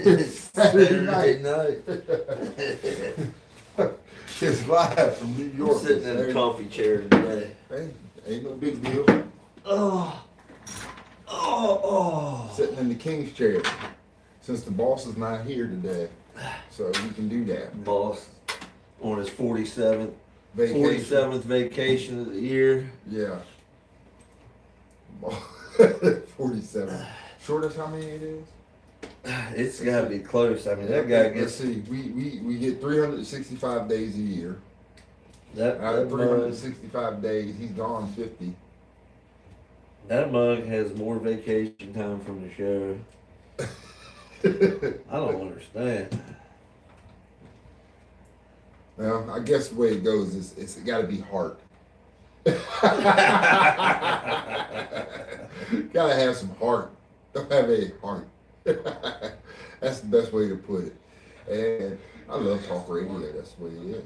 Saturday night. It's live from New York. I'm sitting in a comfy chair today. Hey, ain't no big deal. Oh. Sitting in the king's chair. Since the boss is not here today. So we can do that. Boss on his 47th Vacation. vacation of the year. Yeah. 47. Shortest how many it is? It's got to be close. I mean, that guy Let's gets see. We get 365 days a year. that. Out of That mug, 365 days, he's gone 50. that mug has more vacation time from the show. I don't understand. Well, I guess the way it goes is it's got to be heart. Gotta have some heart. Don't have any heart. That's the best way to put it. And I love talk radio. That's the way it is.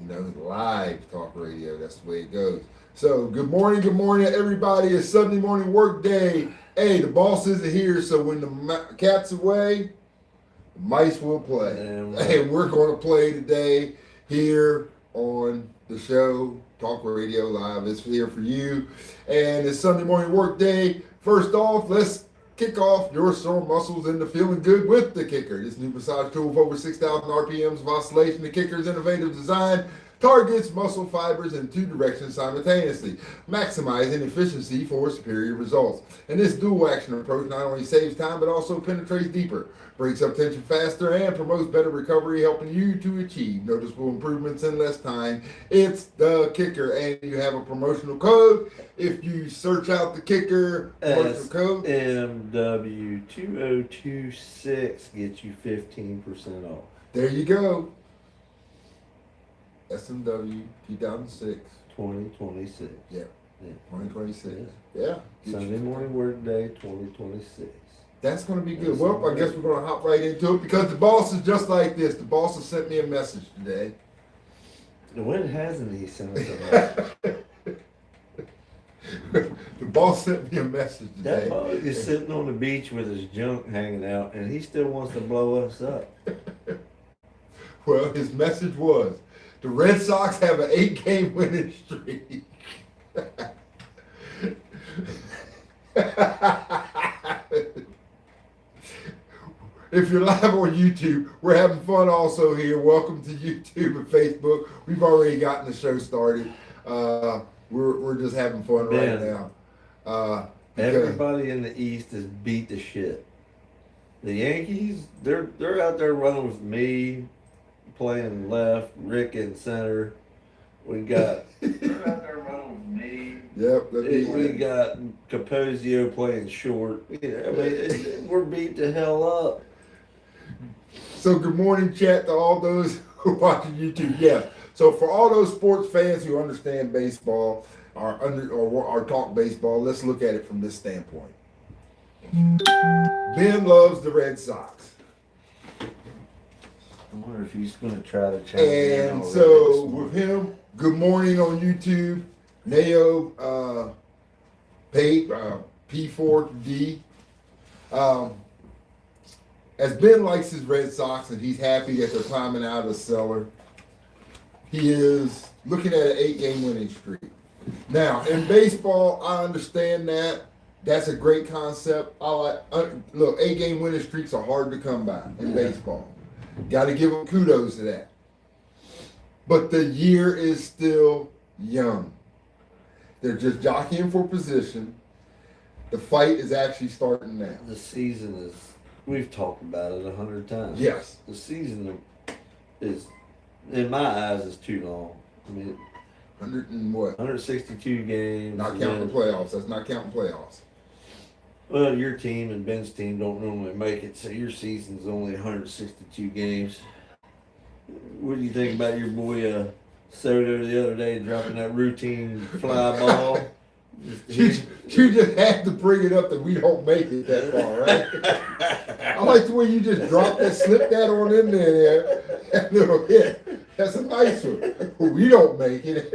You know, live talk radio. That's the way it goes. So good morning, everybody. It's Sunday morning work day. Hey, the boss isn't here, so when the cat's away, the mice will play. And we're going to play today here on the show, Talk Radio Live. It's here for you. And it's Sunday morning work day. First off, let's kick off your sore muscles into feeling good with the Kicker. This new massage tool with over 6,000 RPMs of oscillation. The Kicker's innovative design targets muscle fibers in two directions simultaneously, maximizing efficiency for superior results. And this dual action approach not only saves time, but also penetrates deeper, breaks up tension faster, and promotes better recovery, helping you to achieve noticeable improvements in less time. It's the Kicker, and you have a promotional code. If you search out the Kicker, promotional code SMW2026 gets you 15% off. There you go. SMW 2006. 2026. Yeah. 2026. Yeah. Yeah. Sunday morning work day 2026. That's going to be good. Well, I guess we're going to hop right into it because the boss is just like this. The boss has sent me a message today. When hasn't he sent us a message? The boss sent me a message today. That boy is sitting on the beach with his junk hanging out, and he still wants to blow us up. Well, his message was, the Red Sox have an 8-game winning streak. If you're live on YouTube, we're having fun also here. Welcome to YouTube and Facebook. We've already gotten the show started. We're just having fun right now. Everybody in the East is beat to shit. The Yankees, they're out there running with me, playing left, Rick in center. We got they're out there running with me. Yep. We got Capozio playing short. I mean, we're beat the hell up. So good morning, chat, to all those who are watching YouTube. Yeah. So for all those sports fans who understand baseball or talk baseball, let's look at it from this standpoint. Ben loves the Red Sox. I wonder if he's going to try to challenge me. And so with him, good morning on YouTube, Nao P4D. As Ben likes his Red Sox and he's happy that they're climbing out of the cellar, he is looking at an 8-game winning streak. Now, in baseball, I understand that. That's a great concept. Look, 8-game winning streaks are hard to come by in baseball. Got to give them kudos to that. But the year is still young. They're just jockeying for position. The fight is actually starting now. The season is, we've talked about it 100 times. Yes. The season is, in my eyes, is too long. I mean, 100 and what? 162 games. Not counting the playoffs. That's not counting playoffs. Well, your team and Ben's team don't normally make it, so your season's only 162 games. What do you think about your boy Soto the other day dropping that routine fly ball? You just had to bring it up that we don't make it that far, right? I like the way you just dropped that, slipped that on in there, that little hit. That's a nice one. We don't make it.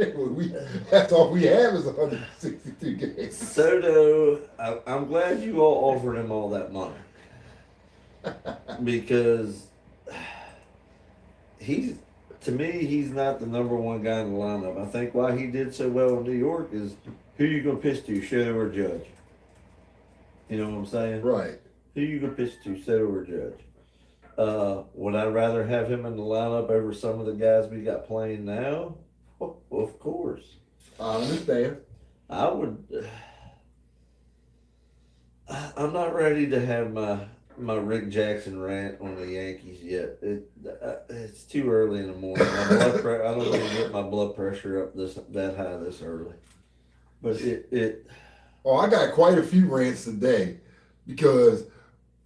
That's all we have is 162 games. Soto, I'm glad you all offered him all that money. because to me, he's not the number one guy in the lineup. I think why he did so well in New York is who you gonna pitch to, Soto or Judge? You know what I'm saying? Right. Who you gonna pitch to, Soto or Judge? Would I rather have him in the lineup over some of the guys we got playing now? Well, of course. I understand. I would. I'm not ready to have my Rick Jackson rant on the Yankees yet. It's too early in the morning. I don't want to get my blood pressure up that high this early. But it. Oh, I got quite a few rants today because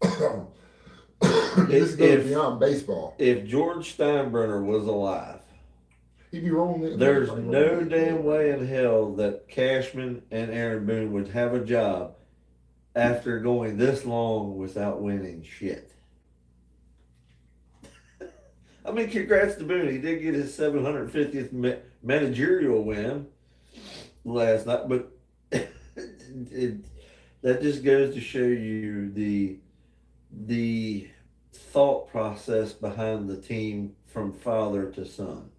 this goes beyond baseball. If George Steinbrenner was alive, he'd be rolling. There's no damn way in hell that Cashman and Aaron Boone would have a job after going this long without winning shit. I mean, congrats to Boone. He did get his 750th managerial win last night, but that just goes to show you the thought process behind the team from father to son.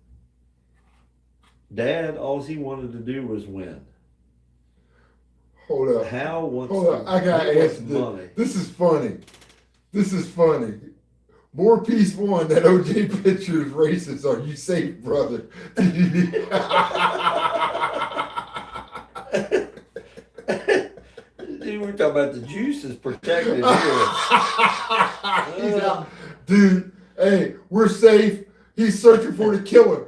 Dad, all he wanted to do was win. Hold up. Hold up. I gotta answer this. This is funny. More piece one that OJ picture is racist. Are you safe, brother? We're talking about the juice is protected here. He's out. Dude, hey, we're safe. He's searching for the killer.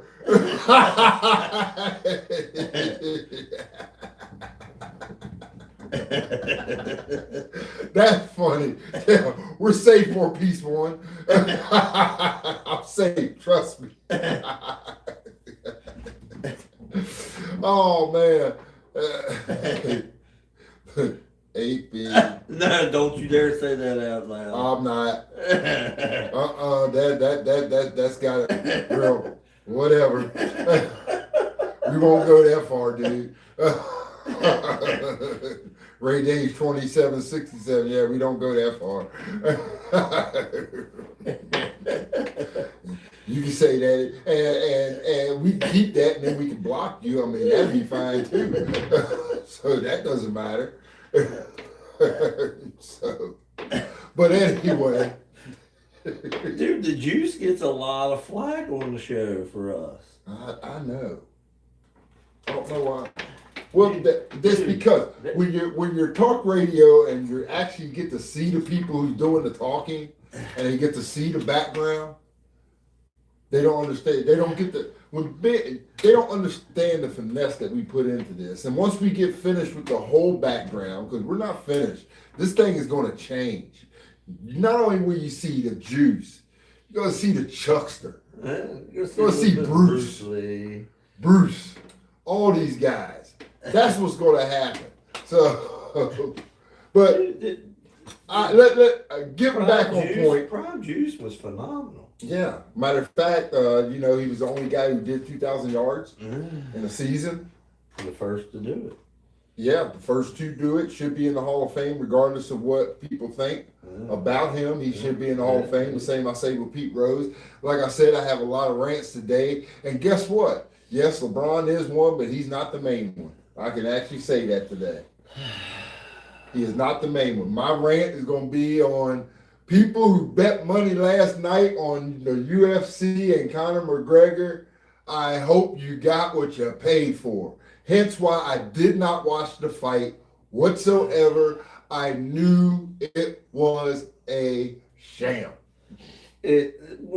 That's funny. Yeah, we're safe, more peace one. I'm safe, trust me. Oh man. AP. No, don't you dare say that out loud. I'm not. That's got it. Girl, whatever. We won't go that far, dude. Ray Days 2767. Yeah, we don't go that far. You can say that, and we can keep that, and then we can block you. I mean, that'd be fine too. So that doesn't matter. So, but anyway, dude, the juice gets a lot of flack on the show for us. I know. I don't know why. Well, that's because when you're talk radio and you actually get to see the people who's doing the talking, and they get to see the background, they don't understand. They don't get they don't understand the finesse that we put into this. And once we get finished with the whole background, because we're not finished, this thing is going to change. Not only will you see the juice, you're going to see the Chuckster. You're going to see Bruce, all these guys. That's what's going to happen. So, but get back on point. Prime Juice was phenomenal. Yeah. Matter of fact, he was the only guy who did 2,000 yards in a season. The first to do it. Yeah, the first to do it. Should be in the Hall of Fame, regardless of what people think about him. He should be in the Hall of Fame. The same I say with Pete Rose. Like I said, I have a lot of rants today. And guess what? Yes, LeBron is one, but he's not the main one. I can actually say that today. He is not the main one. My rant is going to be on people who bet money last night on the UFC and Conor McGregor. I hope you got what you paid for. Hence why I did not watch the fight whatsoever. I knew it was a sham. We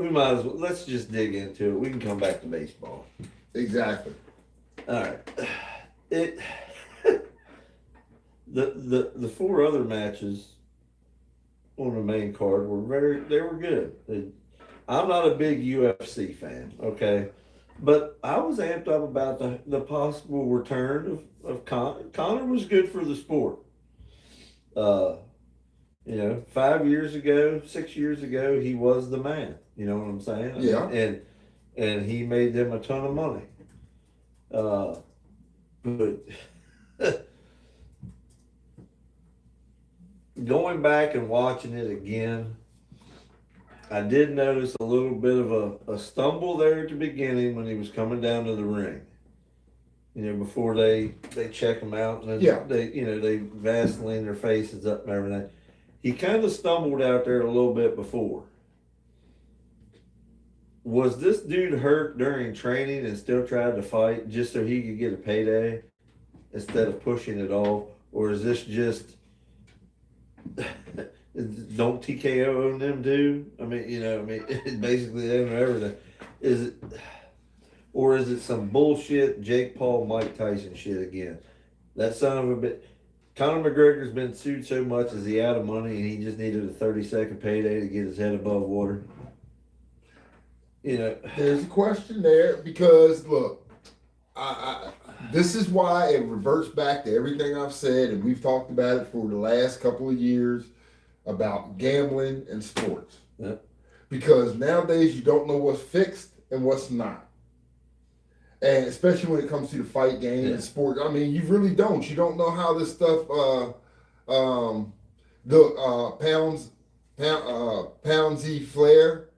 might as well, let's just dig into it. We can come back to baseball. Exactly. All right. The four other matches on the main card were good. I'm not a big UFC fan, okay? But I was amped up about the possible return of Conor. Conor was good for the sport. 5 years ago, 6 years ago, he was the man. You know what I'm saying? Yeah. And he made them a ton of money. But going back and watching it again, I did notice a little bit of a stumble there at the beginning when he was coming down to the ring. Before they check him out and then they Vaseline their faces up and everything. He kind of stumbled out there a little bit before. Was this dude hurt during training and still tried to fight just so he could get a payday instead of pushing it off? Or is this just don't TKO on them do? Basically they don't know everything. Is it, or is it some bullshit Jake Paul, Mike Tyson shit again? That son of a bitch. Conor McGregor's been sued so much, is he out of money and he just needed a 30-second payday to get his head above water? There's a question there because look, this is why it reverts back to everything I've said, and we've talked about it for the last couple of years about gambling and sports. Yep. Because nowadays you don't know what's fixed and what's not. And especially when it comes to the fight game and sport, you really don't. You don't know how this stuff. Poundsy Flair,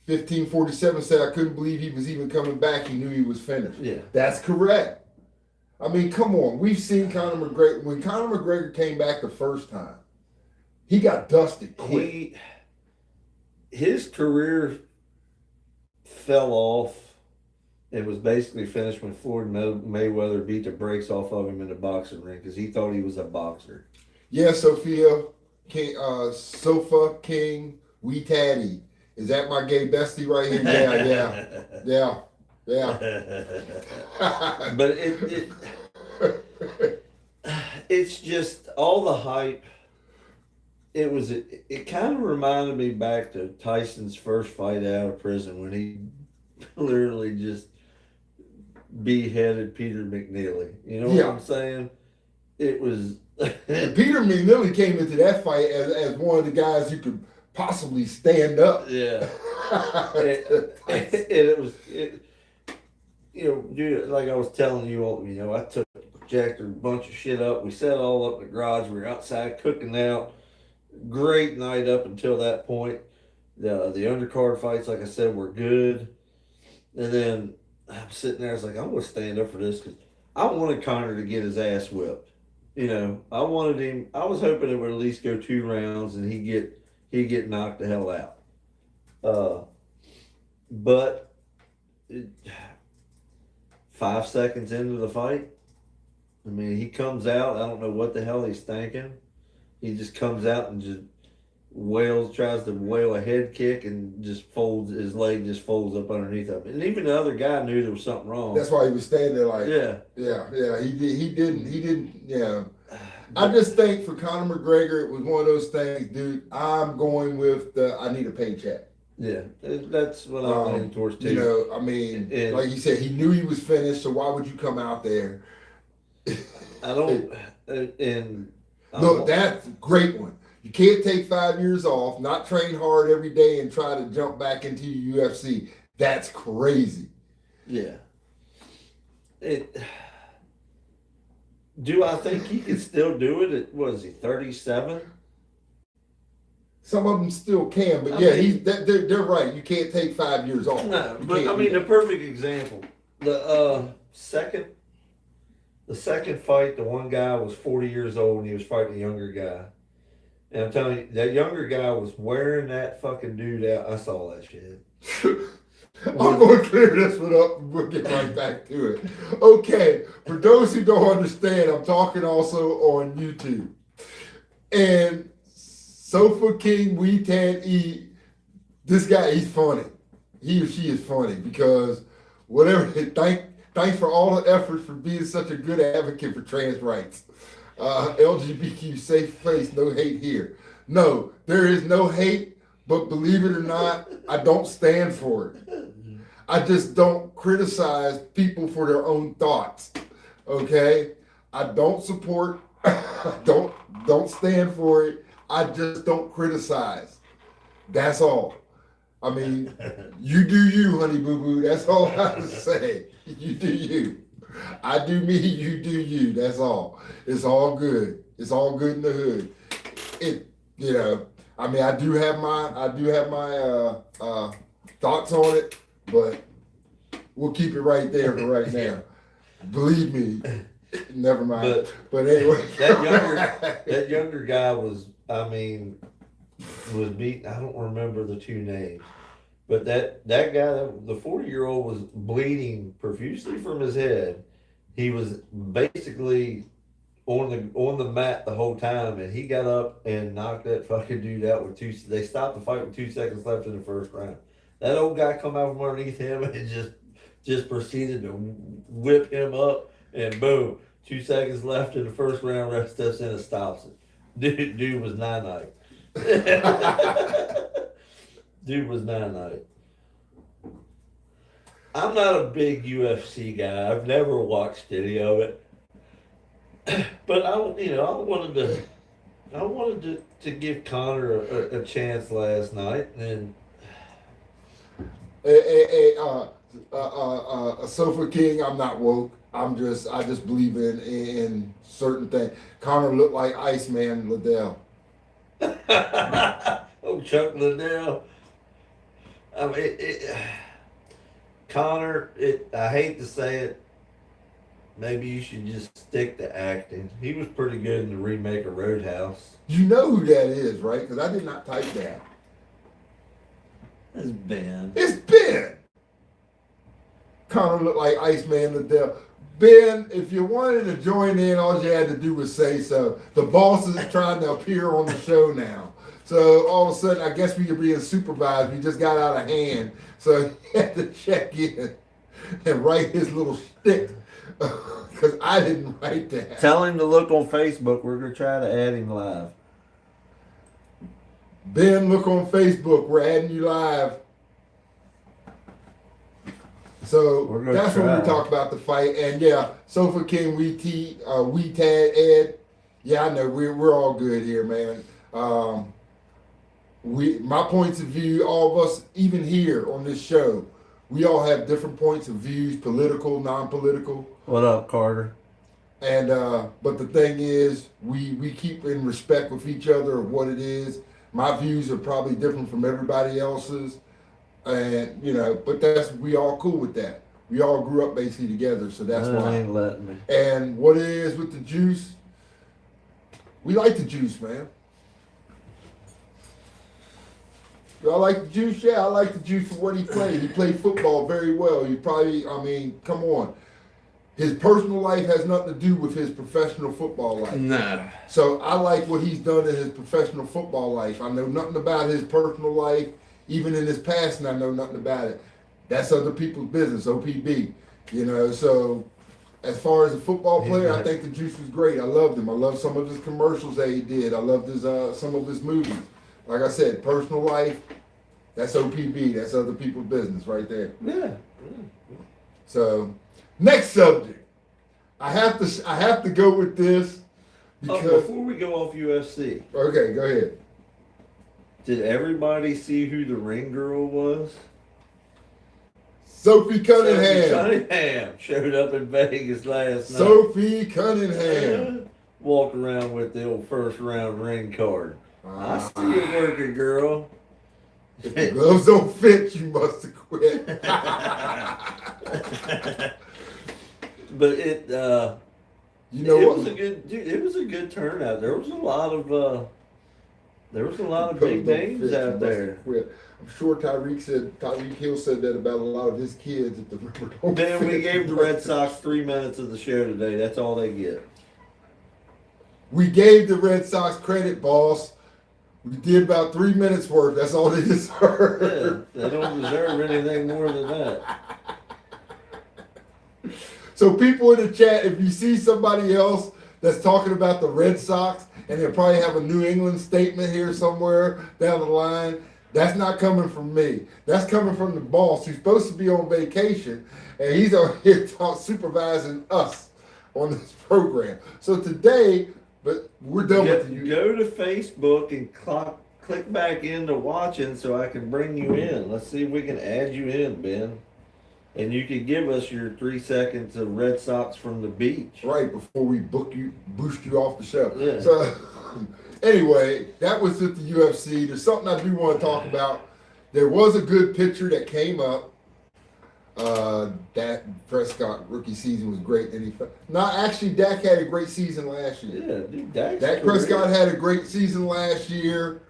1547 said, "I couldn't believe he was even coming back. He knew he was finished." Yeah, that's correct. Come on. We've seen Conor McGregor. When Conor McGregor came back the first time, he got dusted quick. His career fell off. It was basically finished when Floyd Mayweather beat the brakes off of him in the boxing ring because he thought he was a boxer. Yeah, Sophia King, Sofa King, Wee Tatty. Is that my gay bestie right here? Yeah. But it's just all the hype. It kind of reminded me back to Tyson's first fight out of prison when he literally just beheaded Peter McNeely. You know what I'm saying? It was Peter McNeely came into that fight as one of the guys who could possibly stand up. Yeah. it was dude, like I was telling you all, I jacked a bunch of shit up. We set it all up in the garage. We were outside cooking out. Great night up until that point. The undercard fights, like I said, were good. And then I'm sitting there, I was like, I'm going to stand up for this because I wanted Conor to get his ass whipped. I wanted him, I was hoping it would at least go 2 rounds and he'd get knocked the hell out. But 5 seconds into the fight, he comes out, I don't know what the hell he's thinking. He just comes out and just tries to wail a head kick and just his leg just folds up underneath him. And even the other guy knew there was something wrong. That's why he was standing there like, yeah. He didn't. I just think for Conor McGregor, it was one of those things, dude, I'm going with I need a paycheck. Yeah, that's what I'm leaning towards too. Like you said, he knew he was finished, so why would you come out there? Look, that's a great one. You can't take 5 years off, not train hard every day, and try to jump back into UFC. That's crazy. Yeah. Do I think he can still do it at, what is he, 37? Some of them still can, but they're right. You can't take 5 years off. No, but the perfect example. The second fight, the one guy was 40 years old and he was fighting a younger guy. And I'm telling you, that younger guy was wearing that fucking dude out. I saw that shit. I'm going to clear this one up and we'll get right back to it. Okay, for those who don't understand, I'm talking also on YouTube. And Sofa King Weetan E, this guy, he's funny. He or she is funny because thanks for all the efforts for being such a good advocate for trans rights. LGBTQ safe place, no hate here. No, there is no hate, but believe it or not, I don't stand for it. I just don't criticize people for their own thoughts. Okay? I don't support, don't stand for it. I just don't criticize. That's all. You do you, honey boo boo. That's all I have to say. You do you. I do me, you do you. That's all. It's all good. It's all good in the hood. I mean, I do have my thoughts on it, but we'll keep it right there for right now. Believe me, never mind. But anyway, that younger guy was, I mean, was beat. I don't remember the two names, but that guy, the 40-year-old, was bleeding profusely from his head. He was basically on the mat the whole time, and he got up and knocked that fucking dude out with two. They stopped the fight with 2 seconds left in the first round. That old guy come out from underneath him and just proceeded to whip him up, and boom, 2 seconds left in the first round. Ref steps in and stops it. Dude was 9-9. Dude was 9-9. I'm not a big UFC guy. I've never watched any of it. But I wanted to give Connor a chance last night, and Sofa King. I'm not woke. I just believe in certain things. Connor looked like Iceman Liddell. oh, Chuck Liddell. I mean, Connor. I hate to say it. Maybe you should just stick to acting. He was pretty good in the remake of Roadhouse. You know who that is, right? Because I did not type that. That's Ben. It's Ben. Connor looked like Iceman Liddell. Ben, if you wanted to join in, all you had to do was say so. The boss is trying to appear on the show now. So all of a sudden, I guess we are being supervised. We just got out of hand. So he had to check in and write his little shtick. Because I didn't write that. Tell him to look on Facebook. We're going to try to add him live. Ben, look on Facebook. We're adding you live. So that's when we talk about the fight. And yeah, Sofa King, we Tad, Ed. Yeah, I know. We're all good here, man. My points of view, all of us, even here on this show, we all have different points of views, political, non-political. What up, Carter? And but the thing is, we keep in respect with each other of what it is. My views are probably different from everybody else's, and but we all cool with that. We all grew up basically together, so that's why. Ain't letting me. And what it is with the juice, we like the juice, man. Y'all like the juice? Yeah, I like the juice for what he played. He played football very well. Come on. His personal life has nothing to do with his professional football life. Nah. So I like what he's done in his professional football life. I know nothing about his personal life. Even in his past, and I know nothing about it. That's other people's business, OPB. So as far as a football player, I think the juice was great. I loved him. I loved some of his commercials that he did. I loved some of his movies. Like I said, personal life, that's OPB. That's other people's business right there. Yeah. So, next subject. I have to go with this because before we go off UFC. Okay, go ahead. Did everybody see who the ring girl was? Sophie Cunningham. Sophie Cunningham showed up in Vegas last night. Sophie Cunningham. Walked around with the old first round ring card. I see you working, girl. If the gloves don't fit, you must have quit. But it was a good turnout. There was a lot of big names out there. I'm sure Tyreek Hill said that about a lot of his kids at the river don't Man, fit. we gave the Red Sox 3 minutes of the show today. That's all they get. We gave the Red Sox credit, boss. We did about 3 minutes worth. That's all they deserve. Yeah, they don't deserve anything more than that. So people in the chat, if you see somebody else that's talking about the Red Sox, and they'll probably have a New England statement here somewhere down the line, that's not coming from me. That's coming from the boss who's supposed to be on vacation, and he's out here supervising us on this program. So today, but we're done with you. Go to Facebook and click back into watching so I can bring you in. Let's see if we can add you in, Ben. And you can give us your 3 seconds of Red Sox from the beach. Right, before we boost you off the show. Yeah. So Anyway, that was at the UFC. There's something I do want to talk about. There was a good picture that came up. Dak Prescott rookie season was great. And actually, Dak had a great season last year. Yeah, dude, Dak Prescott had a great season last year.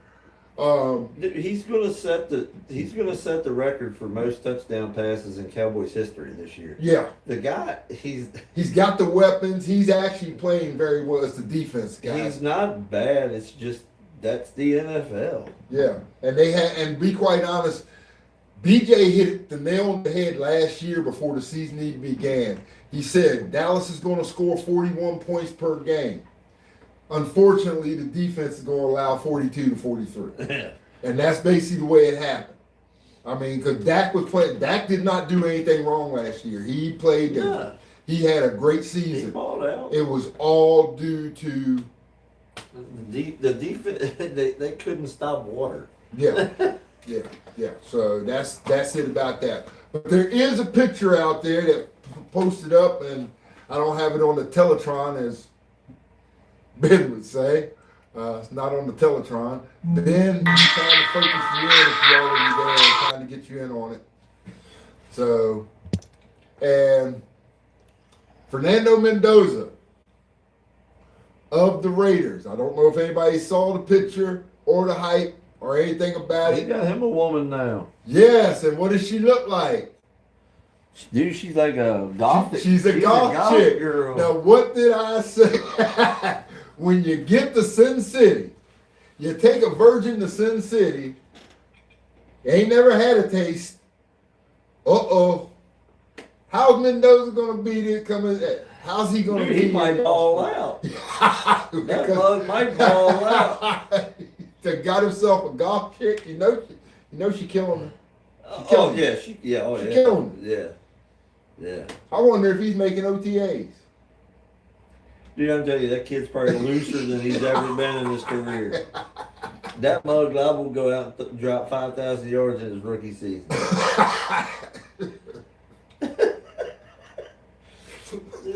He's gonna set the record for most touchdown passes in Cowboys history this year. Yeah, the guy he's got the weapons. He's actually playing very well as the defense guy. He's not bad. It's just that's the NFL. Yeah, and be quite honest, BJ hit the nail on the head last year before the season even began. He said Dallas is going to score 41 points per game. Unfortunately, the defense is going to allow 42 to 43. And that's basically the way it happened. I mean, because Dak was playing. Dak did not do anything wrong last year. He played. Yeah. He had a great season. He balled out. It was all due to the defense. They couldn't stop water. Yeah. Yeah. So that's it about that. But there is a picture out there that posted up, and I don't have it on the Teletron as Ben would say. It's not on the Teletron. Ben, he's trying to focus you in if you're already there, trying to get you in on it. So, and Fernando Mendoza of the Raiders. I don't know if anybody saw the picture or the hype or anything about it. He got him a woman now. Yes, and what does she look like? Dude, she's like a goth. She's a goth chick. Girl. Now, what did I say? When you get to Sin City, you take a virgin to Sin City, you ain't never had a taste. Uh-oh. How's Mendoza going to be there coming? How's he going to be? He might ball out. That bug might ball out. He got himself a goth chick. You know she killing him. She killing him. Yeah. I wonder if he's making OTAs. Dude, I'm telling you, that kid's probably looser than he's ever been in his career. That mug will go out and drop 5,000 yards in his rookie season.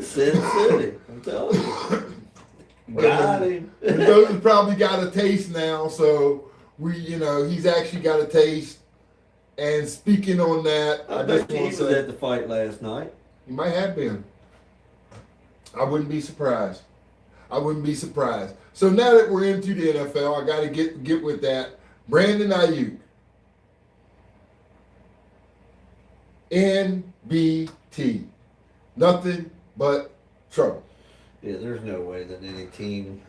Sin City, I'm telling you. Got him. Mendoza's probably got a taste now, so he's actually got a taste. And speaking on that, I bet he was at the fight last night. He might have been. I wouldn't be surprised. So now that we're into the NFL, I got to get with that. Brandon Ayuk. NBT. Nothing but trouble. Yeah, there's no way that any team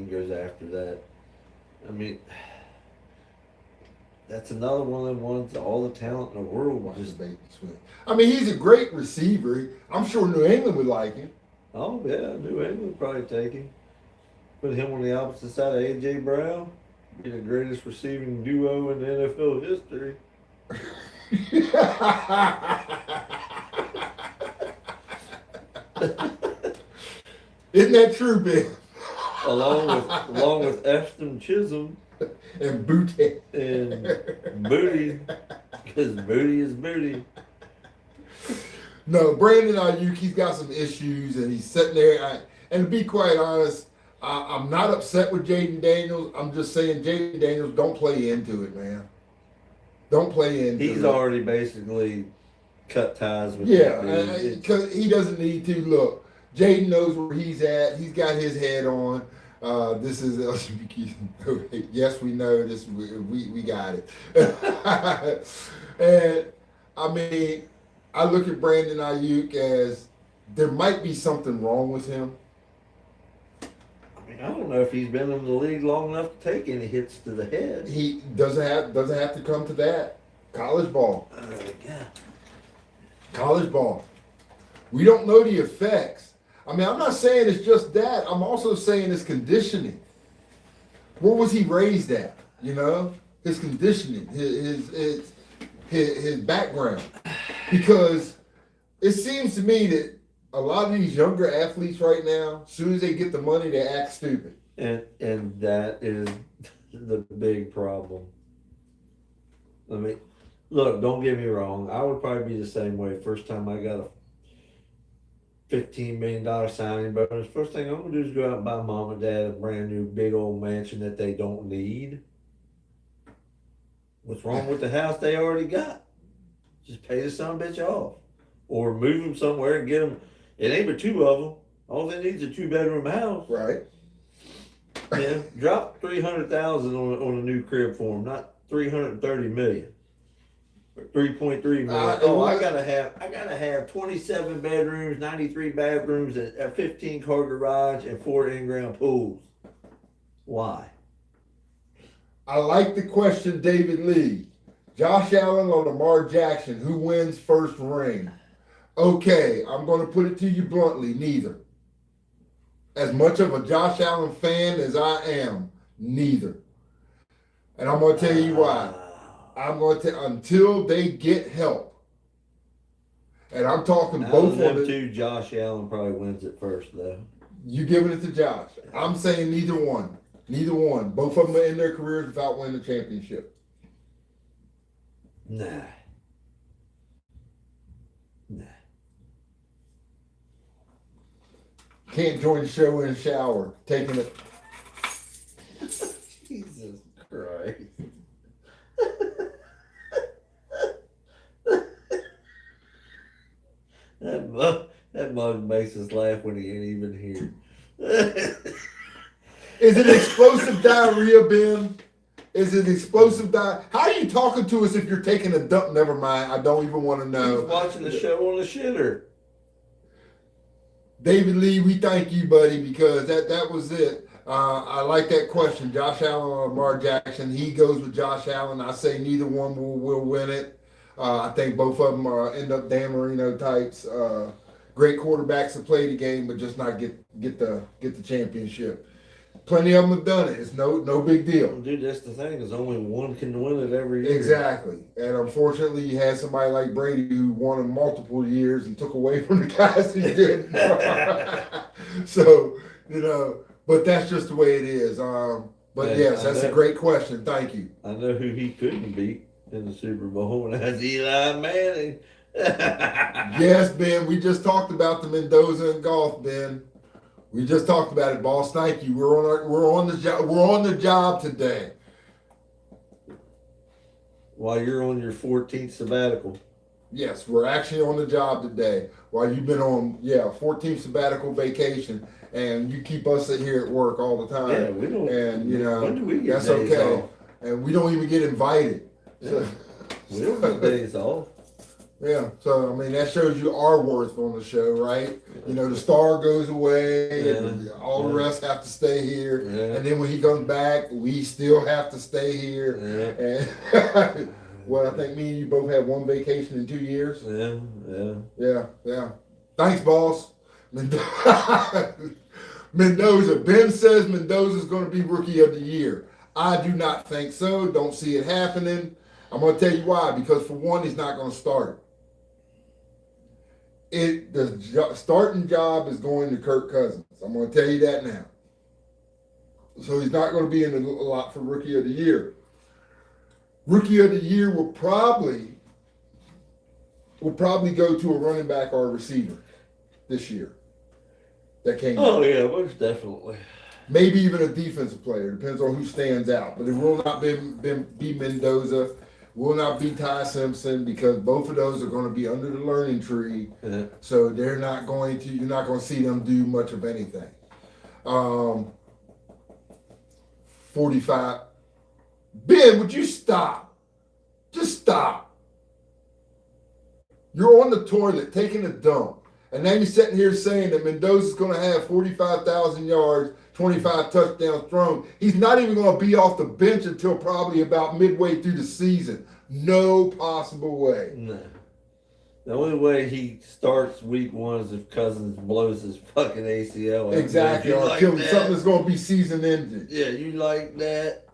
goes after that. I mean, that's another one of them ones, all the talent in the world. I mean, he's a great receiver. I'm sure New England would like him. Oh, yeah, New England would probably take him. Put him on the opposite side of A.J. Brown. Be the greatest receiving duo in the NFL history. Isn't that true, Ben? Along with Ashton Chisholm. And Booty. And Booty. Because Booty is Booty. No, Brandon Ayuk, he's got some issues, and he's sitting there. And to be quite honest, I'm not upset with Jaden Daniels. I'm just saying, Jaden Daniels, don't play into it, man. Don't play into it. He's already basically cut ties with because he doesn't need to. Look, Jaden knows where he's at. He's got his head on. This is LGBTQ. Yes, we know this. We got it. And I mean, I look at Brandon Ayuk as there might be something wrong with him. I mean, I don't know if he's been in the league long enough to take any hits to the head. He doesn't have to come to that. College ball. Yeah. College ball. We don't know the effects. I mean, I'm not saying it's just that. I'm also saying it's conditioning. Where was he raised at? His conditioning, his background. Because it seems to me that a lot of these younger athletes right now, as soon as they get the money, they act stupid. And that is the big problem. I mean, look, don't get me wrong. I would probably be the same way. First time I got $15 million signing bonus. First thing I'm gonna do is go out and buy mom and dad a brand new big old mansion that they don't need. What's wrong with the house they already got? Just pay the son of a bitch off, or move them somewhere and get them. It ain't but two of them. All they need is a 2-bedroom house. Right. Yeah, drop 300,000 on a new crib for them, not 330 million. 3.3 million. I gotta have 27 bedrooms, 93 bathrooms, a 15 car garage, and 4 in-ground pools. Why? I like the question, David Lee. Josh Allen or Lamar Jackson, who wins first ring? Okay, I'm going to put it to you bluntly, neither. As much of a Josh Allen fan as I am, neither. And I'm going to tell you why. I'm going to until they get help. And I'm talking both of them. Two, Josh Allen probably wins it first, though. You giving it to Josh. I'm saying neither one. Neither one. Both of them are in their careers without winning a championship. Nah. Can't join the show in the shower. Taking it. Jesus Christ. That mug makes us laugh when he ain't even here. Is it explosive diarrhea, Ben? Is it explosive diarrhea? How are you talking to us if you're taking a dump? Never mind. I don't even want to know. He's watching the show on the shitter. David Lee, we thank you, buddy, because that was it. I like that question. Josh Allen or Lamar Jackson. He goes with Josh Allen. I say neither one will win it. I think both of them end up Dan Marino types. Great quarterbacks to play the game, but just not get the championship. Plenty of them have done it. It's no big deal. Dude, that's the thing. There's only one can win it every year. Exactly. And unfortunately, you had somebody like Brady who won in multiple years and took away from the guys who didn't. So, but that's just the way it is. But yes, that's a great question. Thank you. I know who he couldn't beat in the Super Bowl, and that's Eli Manning. Yes, Ben. We just talked about the Mendoza and golf, Ben. We just talked about it, boss. Thank you. We're on the job today. While you're on your 14th sabbatical. Yes, we're actually on the job today. While you've been on 14th sabbatical vacation, and you keep us here at work all the time. Yeah, we don't. And when do we get that's days okay. off? And we don't even get invited. Yeah. We don't get days off. Yeah, so I mean that shows you our worth on the show, right? The star goes away, and all the rest have to stay here, and then when he comes back, we still have to stay here. And I think me and you both had one vacation in 2 years. Yeah. Thanks, boss. Mendoza. Ben says Mendoza's going to be Rookie of the Year. I do not think so. Don't see it happening. I'm going to tell you why. Because for one, he's not going to start. The starting job is going to Kirk Cousins. I'm going to tell you that now. So he's not going to be in a lot for Rookie of the Year. Rookie of the Year will probably go to a running back or a receiver this year. That came. Oh yeah, most definitely. Maybe even a defensive player. Depends on who stands out. But it will not be Mendoza. Will not be Ty Simpson, because both of those are going to be under the learning tree. Yeah. So you're not going to see them do much of anything. 45. Ben, would you stop? Just stop. You're on the toilet taking a dump. And now you're sitting here saying that Mendoza's going to have 45,000 yards, 25 touchdowns thrown. He's not even going to be off the bench until probably about midway through the season. No possible way. No. The only way he starts week 1 is if Cousins blows his fucking ACL. Exactly. Or like something that's going to be season ending. Yeah, you like that?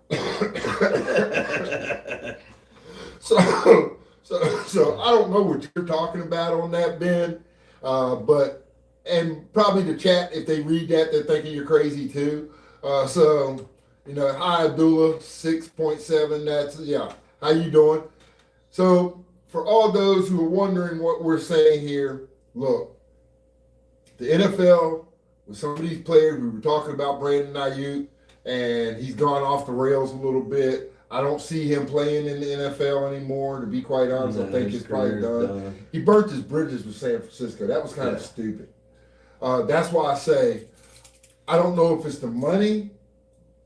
So I don't know what you're talking about on that, Ben. But probably the chat, if they read that, they're thinking you're crazy too. Hi Abdullah 6.7. How you doing? So for all those who are wondering what we're saying here, look, The NFL, with some of these players, we were talking about Brandon Ayuk, and he's gone off the rails a little bit. I don't see him playing in the NFL anymore, to be quite honest. I think his it's probably career's done. He burnt his bridges with San Francisco. That was kind of stupid. That's why I say I don't know if it's the money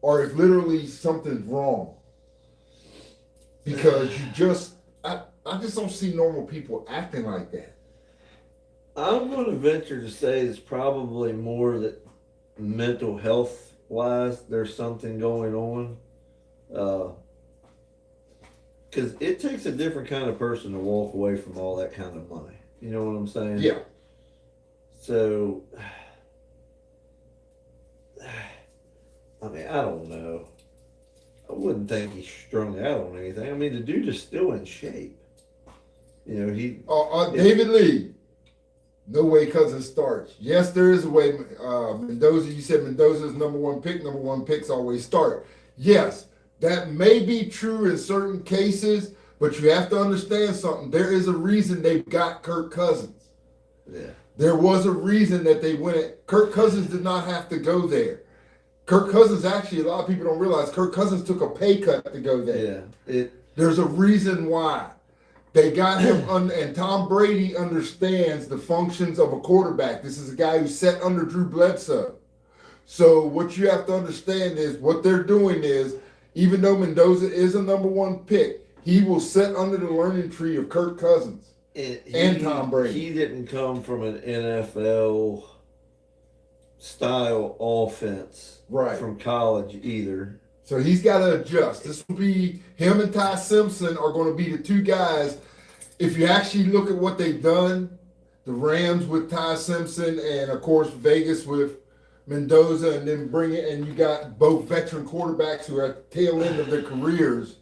or if literally something's wrong. Because I just don't see normal people acting like that. I'm going to venture to say it's probably more that mental health wise, there's something going on. Because it takes a different kind of person to walk away from all that kind of money. You know what I'm saying? Yeah. So, I mean, I don't know. I wouldn't think he's strung out on anything. I mean, the dude is still in shape. You know, David Lee. No way Cousins starts. Yes, there is a way. Mendoza, you said Mendoza's number one pick. Number one picks always start. Yes, that may be true in certain cases, but you have to understand something. There is a reason they've got Kirk Cousins. Yeah. There was a reason that they went it. Kirk Cousins did not have to go there. Kirk Cousins, actually, a lot of people don't realize Kirk Cousins took a pay cut to go there. Yeah. There's a reason why. They got him, and Tom Brady understands the functions of a quarterback. This is a guy who sat under Drew Bledsoe. So what you have to understand is what they're doing is, even though Mendoza is a number one pick, he will sit under the learning tree of Kirk Cousins and Tom Brady. He didn't come from an NFL style offense from college either. So he's got to adjust. This will be him and Ty Simpson are going to be the two guys. If you actually look at what they've done, the Rams with Ty Simpson and, of course, Vegas with Mendoza, and then bring it, and you got both veteran quarterbacks who are at the tail end of their careers.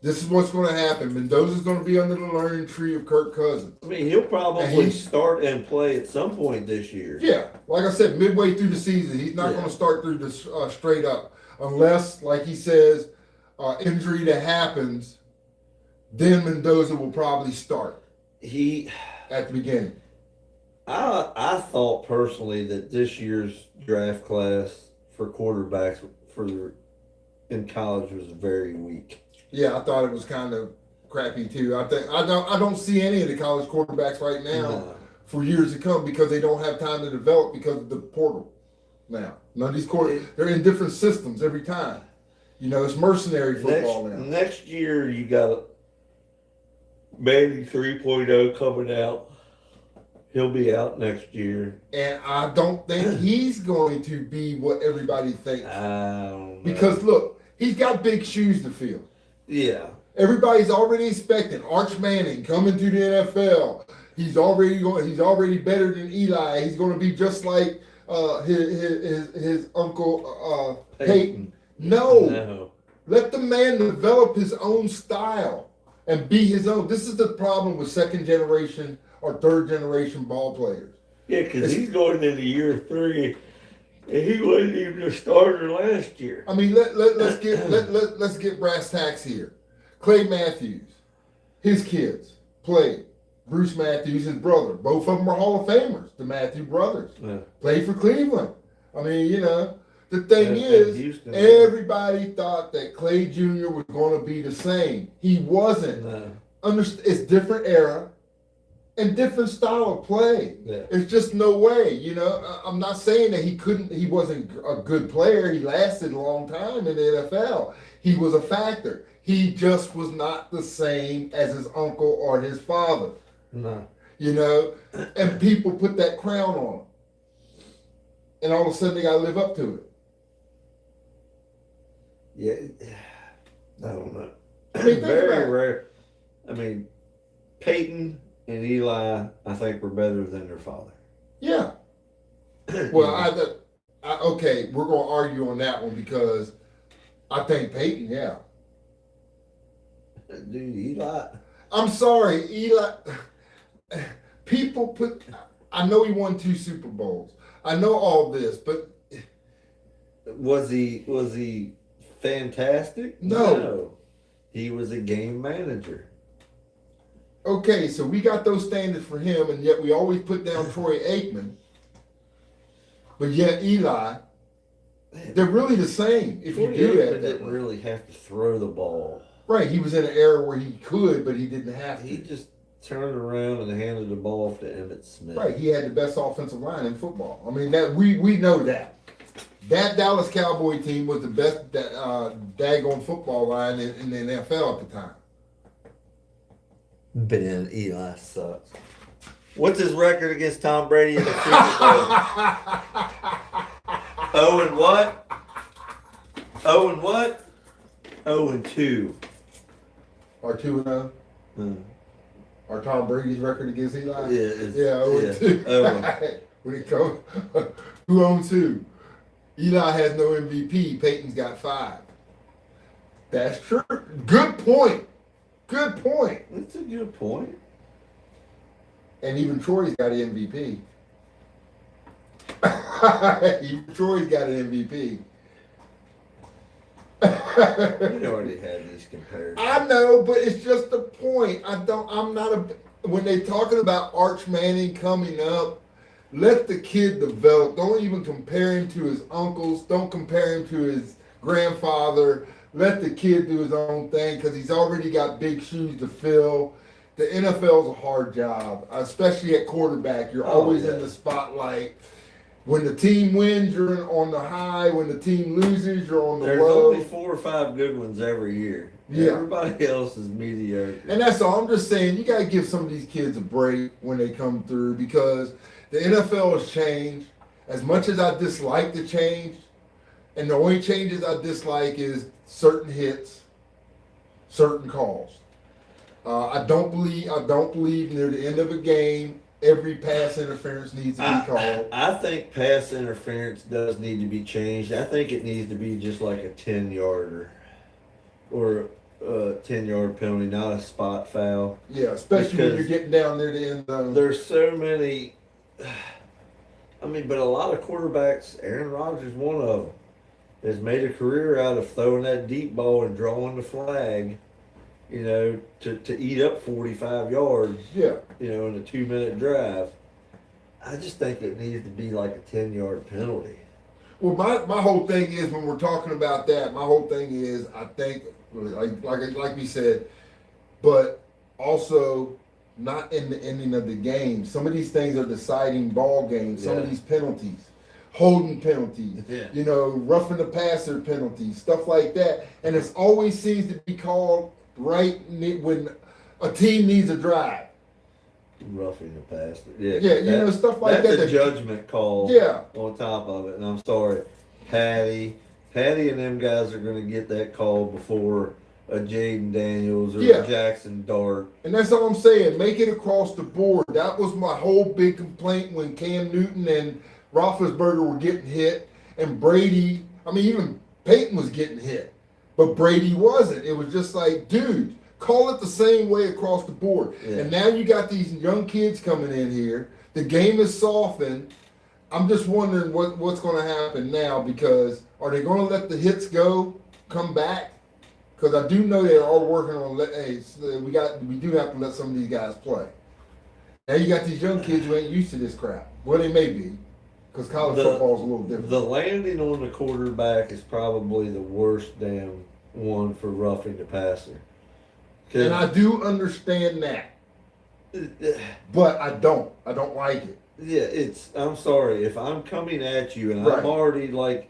This is what's going to happen. Mendoza's going to be under the learning tree of Kirk Cousins. I mean, he'll probably start and play at some point this year. Yeah. Like I said, midway through the season. He's not going to start through this straight up. Unless, like he says, injury that happens, then Mendoza will probably start. At the beginning. I thought personally that this year's draft class for quarterbacks in college was very weak. Yeah, I thought it was kind of crappy too. I don't see any of the college quarterbacks right now for years to come because they don't have time to develop because of the portal. Now, none of these they're in different systems every time. You know, it's mercenary football now. Next year, you got Manning 3.0 coming out. He'll be out next year. And I don't think he's going to be what everybody thinks. I don't know. Because, look, he's got big shoes to fill. Yeah. Everybody's already expecting Arch Manning coming to the NFL. He's already better than Eli. He's going to be just like his uncle Peyton. No. Let the man develop his own style and be his own. This is the problem with second generation or third generation ball players. Yeah, because he's going into year 3, and he wasn't even a starter last year. I mean, let's get brass tacks here. Clay Matthews, his kids played. Bruce Matthews, his brother. Both of them are Hall of Famers, the Matthew brothers. Yeah. Played for Cleveland. I mean, you know, the thing is, Houston, everybody thought that Clay Jr. was going to be the same. He wasn't. No. It's different era and different style of play. Yeah. It's just no way, you know. I'm not saying that he wasn't a good player. He lasted a long time in the NFL. He was a factor. He just was not the same as his uncle or his father. No. You know, and people put that crown on him. And all of a sudden they got to live up to it. Yeah. I don't know. I mean, very rare. I mean, Peyton and Eli, I think, were better than their father. Yeah. Well, okay, we're going to argue on that one because I think Peyton, yeah. Dude, Eli. I'm sorry, Eli. People I know he won 2 Super Bowls. I know all this, but was he fantastic? No. He was a game manager. Okay, so we got those standards for him, and yet we always put down Troy Aikman, But yet Eli, they're really the same if you do that. Didn't really have to throw the ball. Right, he was in an era where he could, but he didn't have to. He just turned around and handed the ball off to Emmitt Smith. Right, he had the best offensive line in football. I mean, that we know that. That Dallas Cowboy team was the best daggone football line in the NFL at the time. Ben, Eli sucks. What's his record against Tom Brady in the Super Bowl? 0 and what? 0 and what? 0 and 2. Or 2-0? Or Tom Brady's record against Eli? Yeah, 0 and 2. When it comes, who owns who? Eli has no MVP. Peyton's got 5. That's true. Good point. Good point. That's a good point. And even Troy's got an MVP. Even Troy's got an MVP. We already had these comparisons. I know, but it's just the point. When they talking about Arch Manning coming up, let the kid develop. Don't even compare him to his uncles. Don't compare him to his grandfather. Let the kid do his own thing because he's already got big shoes to fill. The NFL's a hard job, especially at quarterback. You're always in the spotlight. When the team wins, you're on the high. When the team loses, you're on the There's low. only 4 or 5 good ones every year. Yeah. Everybody else is mediocre. And that's all. I'm just saying, you got to give some of these kids a break when they come through because the NFL has changed. As much as I dislike the change, and the only changes I dislike is certain hits, certain calls. I don't believe near the end of a game, every pass interference needs to be called. I think pass interference does need to be changed. I think it needs to be just like a 10-yarder or a 10-yard penalty, not a spot foul. Yeah, especially when you're getting down near the end zone. There's so many. I mean, but a lot of quarterbacks, Aaron Rodgers, one of them, has made a career out of throwing that deep ball and drawing the flag, you know, to eat up 45 yards, Yeah. you know, in a 2-minute drive. I just think it needs to be like a 10-yard penalty. Well, my whole thing is when we're talking about that, my whole thing is I think like we said, but also not in the ending of the game. Some of these things are deciding ball games. Some of these penalties, holding penalties, you know, roughing the passer penalties, stuff like that. And it always seems to be called right when a team needs a drive. Roughing the passer. Yeah, you know, stuff like that. That's a judgment call on top of it. And I'm sorry, Patty and them guys are going to get that call before a Jaden Daniels or a Jackson Dart. And that's all I'm saying. Make it across the board. That was my whole big complaint when Cam Newton and Roethlisberger were getting hit. And Brady, I mean, even Peyton was getting hit. But Brady wasn't. It was just like, dude, call it the same way across the board. Yeah. And now you got these young kids coming in here. The game is softened. I'm just wondering what's going to happen now because are they going to let the hits come back? Because I do know they are working on. We do have to let some of these guys play. Now you got these young kids who ain't used to this crap. Well, they may be, because college football is a little different. The landing on the quarterback is probably the worst damn one for roughing the passer. And I do understand that, but I don't like it. Yeah, I'm sorry if I'm coming at you and I'm already like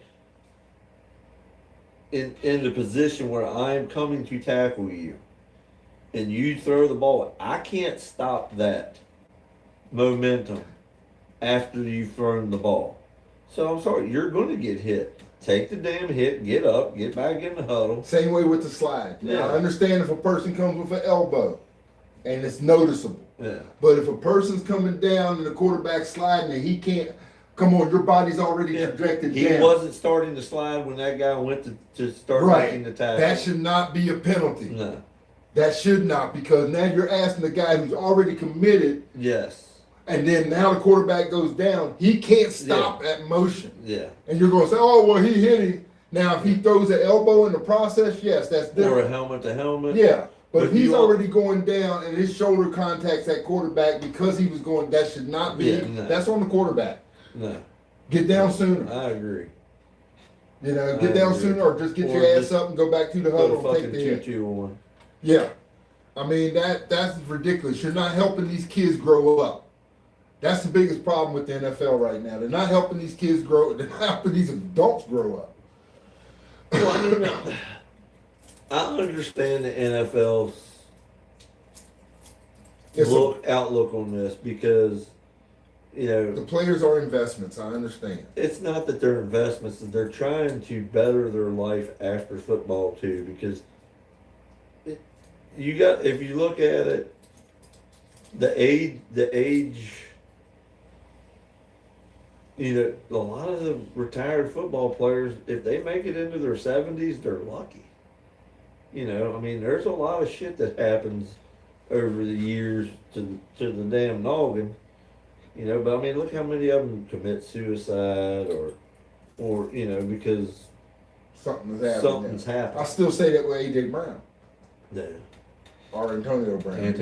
in the position where I'm coming to tackle you and you throw the ball, I can't stop that momentum after you've thrown the ball. So I'm sorry, you're going to get hit. Take the damn hit, get up, get back in the huddle. Same way with the slide. Yeah. Now, I understand if a person comes with an elbow and it's noticeable. Yeah. But if a person's coming down and the quarterback's sliding and he can't, come on, your body's already projected down. He wasn't starting to slide when that guy went to start making the tackle. That should not be a penalty. No. That should not, because now you're asking the guy who's already committed. Yes. And then now the quarterback goes down. He can't stop that motion. Yeah. And you're going to say, oh, well, he hit him. Now, if he throws an elbow in the process, yes, that's different. Or a helmet to helmet. Yeah. But if he's already going down and his shoulder contacts that quarterback because he was going, that should not be. Yeah, no. That's on the quarterback. No. Get down sooner. I agree. You know, get down sooner, or just get your ass up and go back to the huddle and take the hit. 2-2 on. Yeah, I mean that's ridiculous. You're not helping these kids grow up. That's the biggest problem with the NFL right now. They're not helping these kids grow. They're not helping these adults grow up. Well, I mean, I understand the NFL's outlook on this because, you know, the players are investments. I understand. It's not that they're investments; that they're trying to better their life after football too. Because if you look at it, the age. You know, a lot of the retired football players, if they make it into their 70s, they're lucky. You know, I mean, there's a lot of shit that happens over the years to the damn noggin. You know, but I mean, look how many of them commit suicide or you know, because something's happened. I still say that with A.J. Brown. Yeah. Or Antonio Brown. Yeah,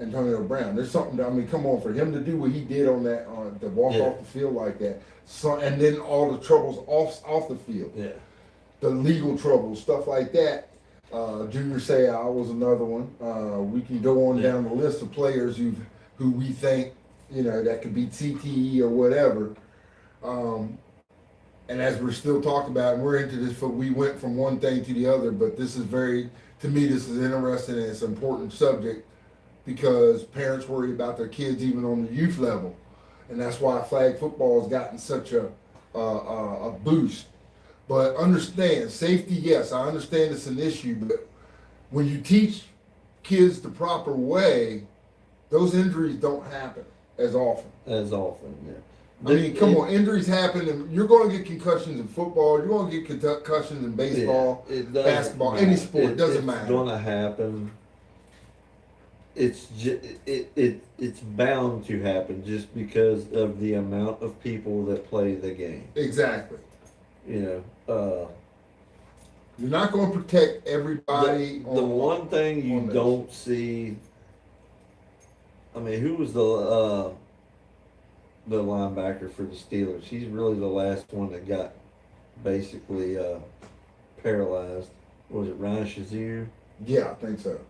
Antonio Brown. There's something. I mean, come on, for him to do what he did on that, to walk off the field like that, and then all the troubles off the field. Yeah. The legal troubles, stuff like that. Junior Seau was another one. We can go on down the list of players who we think, you know, that could be CTE or whatever. And as we're still talking about, and we're into this, we went from one thing to the other, but this is to me, this is interesting and it's an important subject because parents worry about their kids even on the youth level. And that's why flag football has gotten such a boost. But understand, safety, yes, I understand it's an issue, but when you teach kids the proper way, those injuries don't happen as often. Yeah. I mean, come on, injuries happen, and you're going to get concussions in football. You're going to get concussions in baseball, basketball, any sport. It doesn't matter. It's going to happen. It's it's bound to happen just because of the amount of people that play the game. Exactly. You know, you're not going to protect everybody. The one thing you don't see. I mean, who was the linebacker for the Steelers? He's really the last one that got basically paralyzed. Was it Ryan Shazier? Yeah, I think so.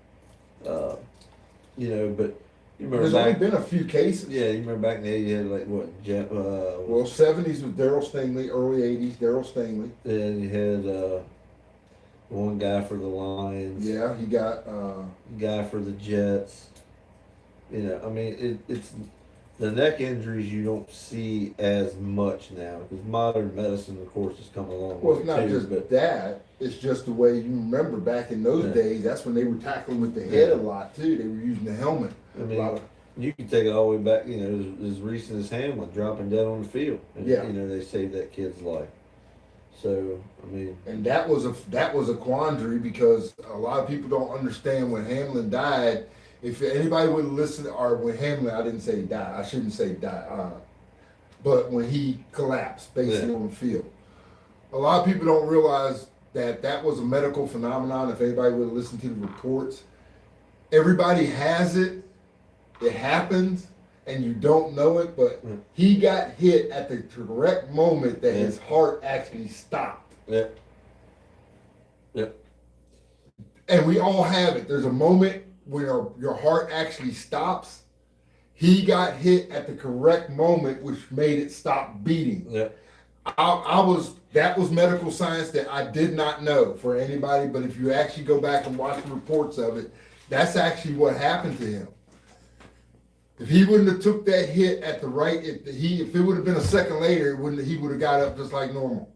You know, but you remember there's only been a few cases. Yeah, you remember back in the 80s, you had like what? Well, 70s was Darryl Stingley, early 80s, Darryl Stingley. Then you had one guy for the Lions. Yeah, he got guy for the Jets. You know, I mean, it's the neck injuries you don't see as much now because modern medicine, of course, has come along. Well, it's not just that; it's just the way you remember back in those days. That's when they were tackling with the head a lot too. They were using the helmet. I mean, you can take it all the way back. You know, as recent as Hamlin dropping dead on the field. And, you know, they saved that kid's life. So I mean, and that was a quandary because a lot of people don't understand when Hamlin died. If anybody would listen, or when Hamlin, I didn't say die. I shouldn't say die. But when he collapsed, basically on the field, a lot of people don't realize that was a medical phenomenon. If anybody would listen to the reports, everybody has it. It happens, and you don't know it. But he got hit at the correct moment that his heart actually stopped. Yep. And we all have it. There's a moment when your heart actually stops. He got hit at the correct moment, which made it stop beating. Yeah. That was medical science that I did not know for anybody, but if you actually go back and watch the reports of it, that's actually what happened to him. If he wouldn't have took that hit at the right, if it would have been a second later, he would have got up just like normal.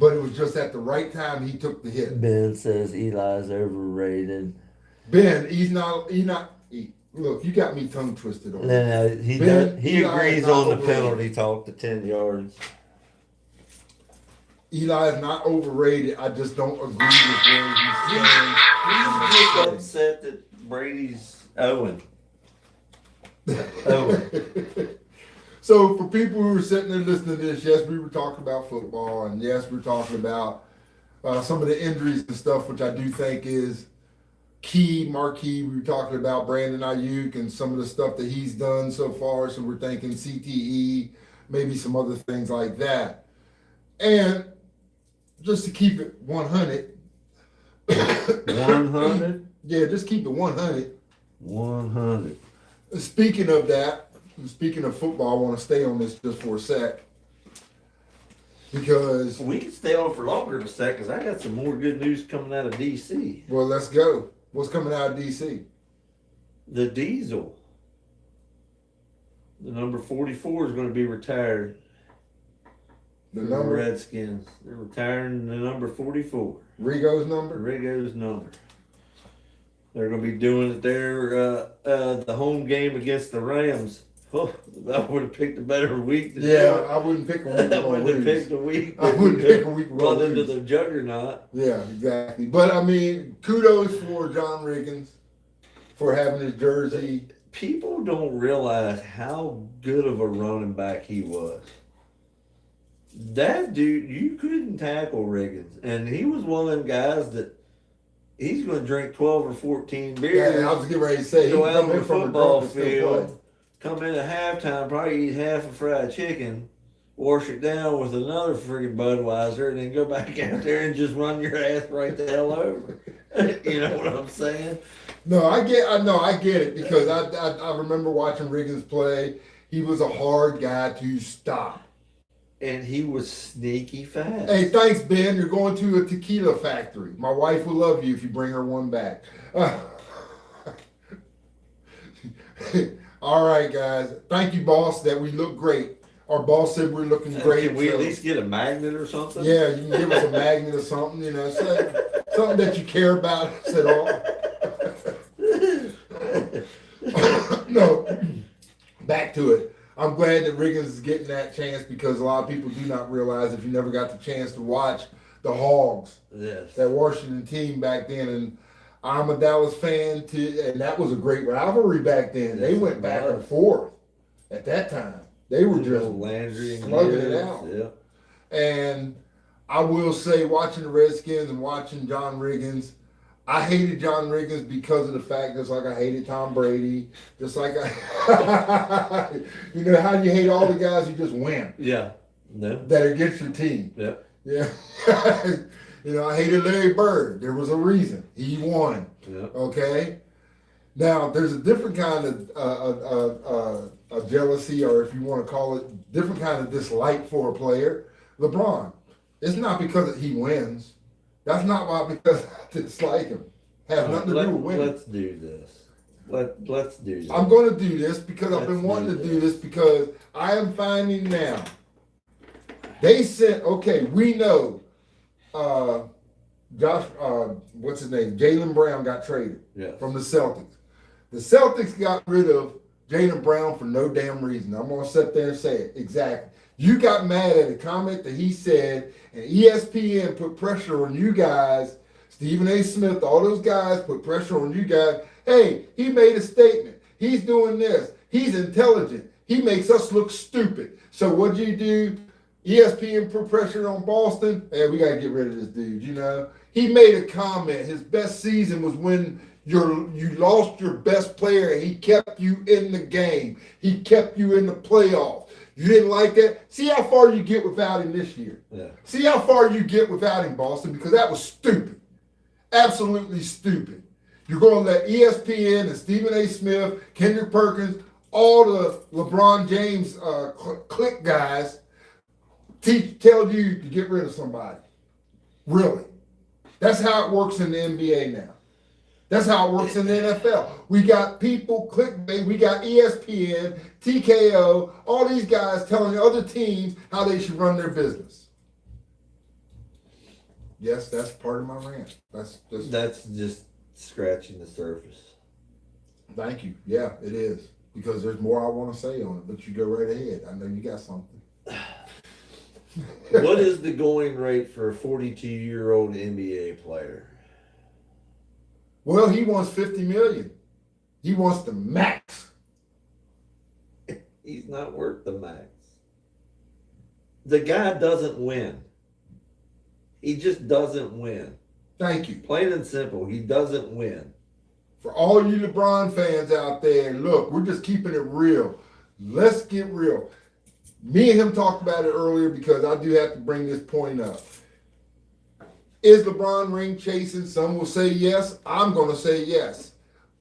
But it was just at the right time he took the hit. Ben says Eli's overrated. Ben, he's not. Look, you got me tongue twisted on No, he agrees on the penalty talk to 10 yards. Eli is not overrated. I just don't agree with where he's standing. He's just upset that Brady's Owen. So for people who are sitting there listening to this, yes, we were talking about football, and yes, we're talking about some of the injuries and stuff, which I do think is marquee. We were talking about Brandon Ayuk and some of the stuff that he's done so far. So we're thinking CTE, maybe some other things like that. And just to keep it 100. 100? Yeah, just keep it 100. 100. Speaking of that, speaking of football, I want to stay on this just for a sec. Because we can stay on for longer in a sec, because I got some more good news coming out of D.C. Well, let's go. What's coming out of D.C.? The Diesel. The number 44 is going to be retired. The for number? The Redskins. They're retiring the number 44. Rigo's number? Rigo's number. They're going to be doing it there, the home game against the Rams. Oh, I would have picked a better week. I wouldn't pick a week. I wouldn't have picked a week. I wouldn't pick a week. Run into the juggernaut. Yeah, exactly. But I mean, kudos for John Riggins for having his jersey. People don't realize how good of a running back he was. That dude, you couldn't tackle Riggins, and he was one of them guys that he's going to drink 12 or 14 beers. Yeah, I was getting ready to say, go out on the from football the field, come in at halftime, probably eat half a fried chicken, wash it down with another freaking Budweiser, and then go back out there and just run your ass right the hell over. You know what I'm saying? No, I get it, because I remember watching Riggins play. He was a hard guy to stop. And he was sneaky fast. Hey, thanks, Ben. You're going to a tequila factory. My wife will love you if you bring her one back. All right, guys. Thank you, boss, that we look great. Our boss said we're looking great. Can we at least get a magnet or something? Yeah, you can give us a magnet or something, something that you care about us at all. No, back to it. I'm glad that Riggins is getting that chance, because a lot of people do not realize, if you never got the chance to watch the Hogs, yes, that Washington team back then. And I'm a Dallas fan too, and that was a great rivalry back then. They went back and forth at that time. They were just Landry slugging it out. Yeah. And I will say, watching the Redskins and watching John Riggins, I hated John Riggins because of the fact, just like I hated Tom Brady, just like how do you hate all the guys who just win? Yeah. No. That are against your team. Yeah. Yeah. I hated Larry Bird. There was a reason. He won. Yeah. Okay? Now, there's a different kind of jealousy, or if you want to call it, different kind of dislike for a player. LeBron. It's not because he wins. That's not why, because I dislike him. Has nothing to do with winning. Let's do this. Let's do this. I'm going to do this because I've been wanting to do this, because I am finding now. They said, okay, we know what's his name? Jaylen Brown got traded from the Celtics. The Celtics got rid of Jaylen Brown for no damn reason. I'm going to sit there and say it. Exactly. You got mad at a comment that he said, and ESPN put pressure on you guys. Stephen A. Smith, all those guys put pressure on you guys. Hey, he made a statement. He's doing this. He's intelligent. He makes us look stupid. So what'd you do? ESPN put pressure on Boston. Hey, we got to get rid of this dude, He made a comment. His best season was when you lost your best player, and he kept you in the game. He kept you in the playoffs. You didn't like that? See how far you get without him this year. Yeah. See how far you get without him, Boston, because that was stupid. Absolutely stupid. You're going to let ESPN and Stephen A. Smith, Kendrick Perkins, all the LeBron James clique guys tell you to get rid of somebody. Really. That's how it works in the NBA now. That's how it works in the NFL. We got people, clickbait, we got ESPN, TKO, all these guys telling other teams how they should run their business. Yes, that's part of my rant. That's just scratching the surface. Thank you. Yeah, it is. Because there's more I want to say on it, but you go right ahead. I know you got something. What is the going rate for a 42-year-old NBA player? Well, he wants $50 million. He wants the max. He's not worth the max. The guy doesn't win. He just doesn't win. Thank you. Plain and simple, he doesn't win. For all you LeBron fans out there, look, we're just keeping it real. Let's get real. Me and him talked about it earlier because I do have to bring this point up. Is LeBron ring chasing? Some will say yes. I'm going to say yes.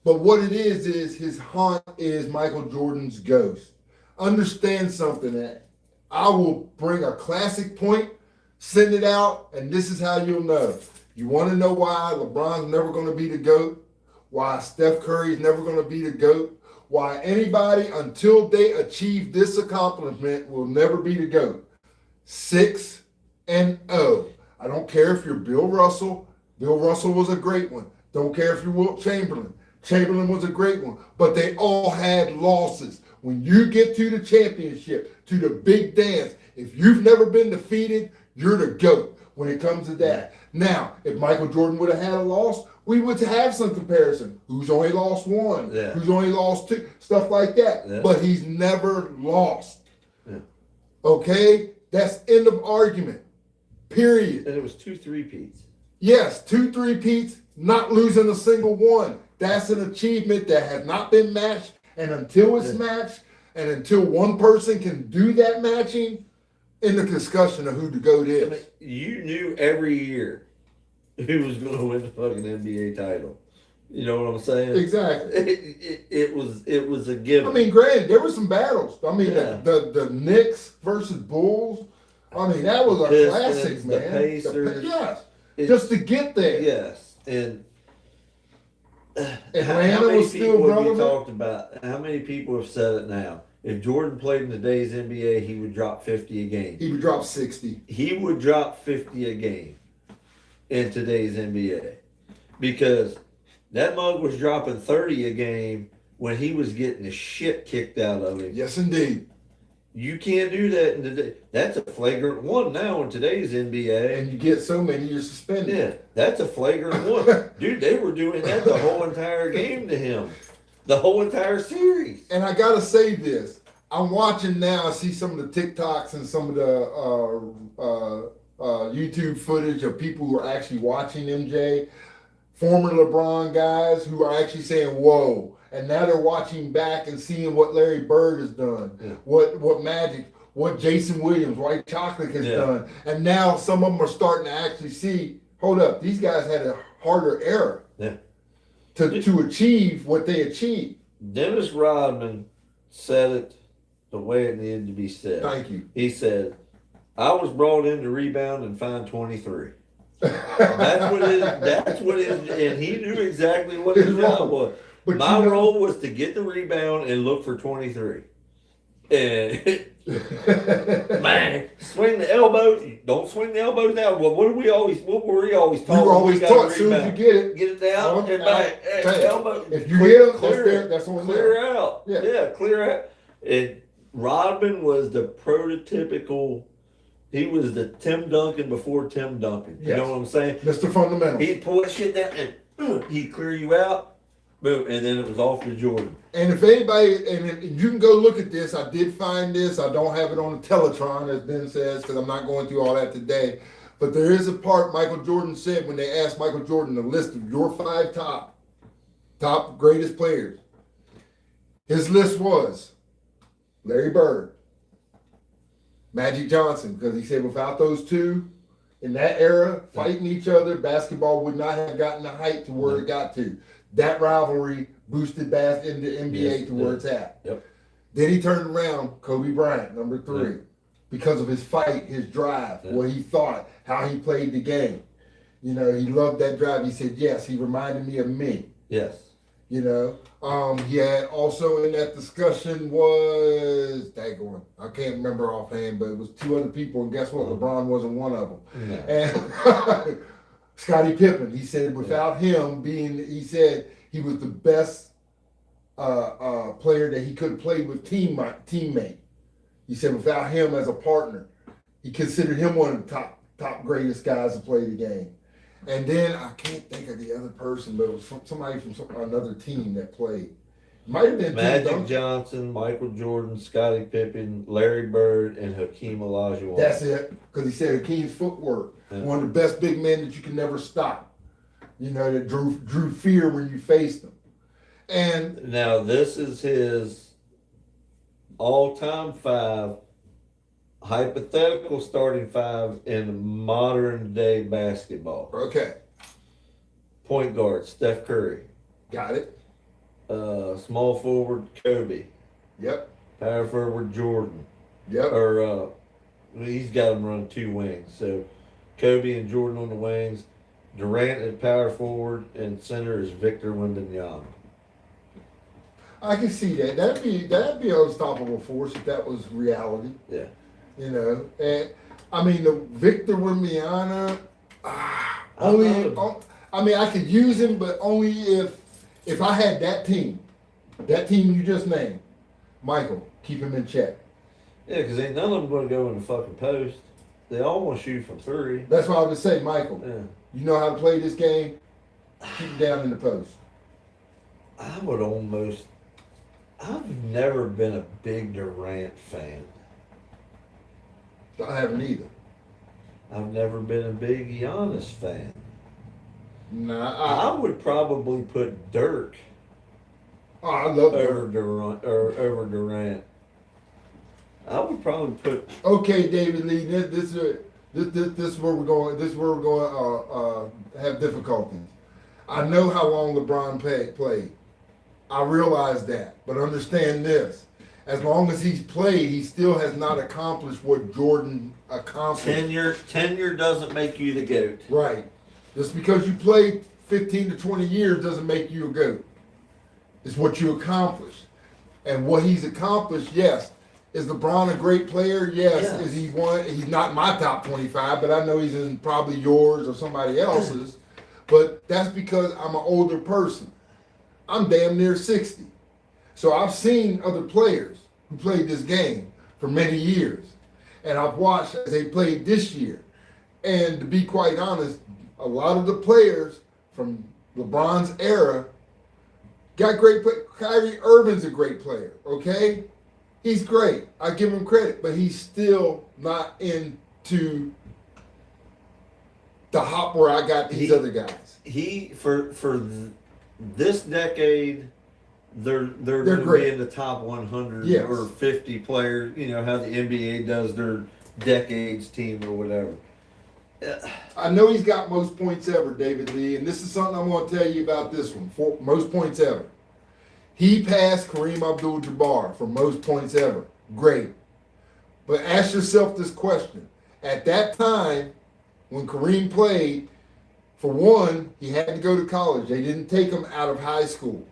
But what it is his haunt is Michael Jordan's ghost. Understand something that I will bring a classic point, send it out, and this is how you'll know. You want to know why LeBron's never going to be the GOAT? Why Steph Curry's never going to be the GOAT? Why anybody, until they achieve this accomplishment, will never be the GOAT? 6-0. I don't care if you're Bill Russell. Bill Russell was a great one. Don't care if you're Wilt Chamberlain. Chamberlain was a great one. But they all had losses. When you get to the championship, to the big dance, if you've never been defeated, you're the GOAT when it comes to that. Now, if Michael Jordan would have had a loss, we would have some comparison. Who's only lost one? Yeah. Who's only lost two? Stuff like that. Yeah. But he's never lost. Yeah. Okay? That's end of argument. Period. And it was 2 3-peats. Yes, 2 3-peats, not losing a single one. That's an achievement that has not been matched. And until it's matched, and until one person can do that matching, in the discussion of who the GOAT is. I mean, you knew every year who was going to win the fucking NBA title. You know what I'm saying? Exactly. It was a given. I mean, granted, there were some battles. I mean, the Knicks versus Bulls. I mean, that was a classic, man. The Pacers. Yes. Just to get there. Yes. And Atlanta was still relevant. Talked about how many people have said it now. If Jordan played in today's NBA, he would drop 50 a game. He would drop 60. He would drop 50 a game in today's NBA. Because that mug was dropping 30 a game when he was getting the shit kicked out of him. Yes, indeed. You can't do that in today. That's a flagrant one now in today's NBA. And you get so many, you're suspended. Yeah, that's a flagrant one. Dude, they were doing that the whole entire game to him. The whole entire series. And I got to say this. I'm watching now. I see some of the TikToks and some of the YouTube footage of people who are actually watching MJ. Former LeBron guys who are actually saying, whoa. And now they're watching back and seeing what Larry Bird has done. Yeah. What Magic, what Jason Williams, White Chocolate has done. And now some of them are starting to actually see, hold up, these guys had a harder era. Yeah. To achieve what they achieved. Dennis Rodman said it the way it needed to be said. Thank you. He said, I was brought in to rebound and find 23. That's what it is, and he knew exactly what his job was. But my role was to get the rebound and look for 23. And man, swing the elbows. Don't swing the elbows down. Well, what were we always taught? We were always taught as soon as you get it down and back. Elbow. If you get them, that's on clear out. Yeah, clear out. And Rodman was the prototypical. He was the Tim Duncan before Tim Duncan. You know what I'm saying? Mr. Fundamental. He'd pull that shit down and he'd clear you out. Boom, and then it was off to Jordan. And if anybody, and you can go look at this, I did find this. I don't have it on the Teletron, as Ben says, because I'm not going through all that today. But there is a part Michael Jordan said when they asked Michael Jordan the list of your 5 top greatest players. His list was Larry Bird, Magic Johnson, because he said without those two in that era fighting each other, basketball would not have gotten the height to where it got to. That rivalry boosted bass into NBA to where it's at. Yep. Then he turned around, Kobe Bryant, number 3, because of his fight, his drive, what he thought, how he played the game. You know, he loved that drive. He said, yes, he reminded me of me. Yes. You know, he had also in that discussion was, daggone, I can't remember offhand, but it was 2 other people, and guess what? LeBron wasn't one of them. And Scottie Pippen, he said without him being, he said he was the best player that he could have played with teammate. He said without him as a partner, he considered him one of the top greatest guys to play the game. And then I can't think of the other person, but it was from somebody from another team that played. Might have been Magic Johnson, Michael Jordan, Scottie Pippen, Larry Bird, and Hakeem Olajuwon. That's it, because he said Hakeem's footwork, one of the best big men that you can never stop. You know, that drew fear when you faced him. And now this is his all-time 5, hypothetical starting 5 in modern day basketball. okay, Point guard, Steph Curry. got it. Small forward, Kobe. Yep, Power forward, Jordan. yep. Or he's got them run 2 wings. So Kobe and Jordan on the wings. Durant at power forward, and center is Victor Wembanyama. I can see that. That'd be an unstoppable force if that was reality. Yeah. You know, and I mean the Victor Wembanyama. Only, I mean, I could use him, but only if I had that team you just named. Michael, keep him in check. Yeah, because ain't none of them going to go in the fucking post. They all want to shoot from 3. That's what I would say, Michael. Yeah. You know how to play this game? Keep it down in the post. I would almost. I've never been a big Durant fan. I haven't either. I've never been a big Giannis fan. Nah, I would probably put Dirk I love over Dirk. over Durant. I would probably put. Okay, David Lee, this is where we're going. This is where we're going to have difficulties. I know how long LeBron played. I realize that, but understand this: as long as he's played, he still has not accomplished what Jordan accomplished. Tenure doesn't make you the GOAT. Right. Just because you played 15 to 20 years doesn't make you a GOAT. It's what you accomplished. And what he's accomplished, yes. Is LeBron a great player? Yes. Yes. Is he one? He's not my top 25, but I know he's in probably yours or somebody else's. But that's because I'm an older person. I'm damn near 60. So I've seen other players who played this game for many years. And I've watched as they played this year. And to be quite honest, a lot of the players from LeBron's era got great play. Kyrie Irving's a great player, okay? He's great. I give him credit, but he's still not into the hop where I got these other guys. He for this decade, they're going to great. be in the top 100 Yes. or 50 players. You know how the NBA does their decades team or whatever. I know he's got most points ever, David Lee, and this is something I'm going to tell you about this one. For most points ever. He passed Kareem Abdul-Jabbar for most points ever. Great. But ask yourself this question. At that time, when Kareem played, for one, he had to go to college. They didn't take him out of high school.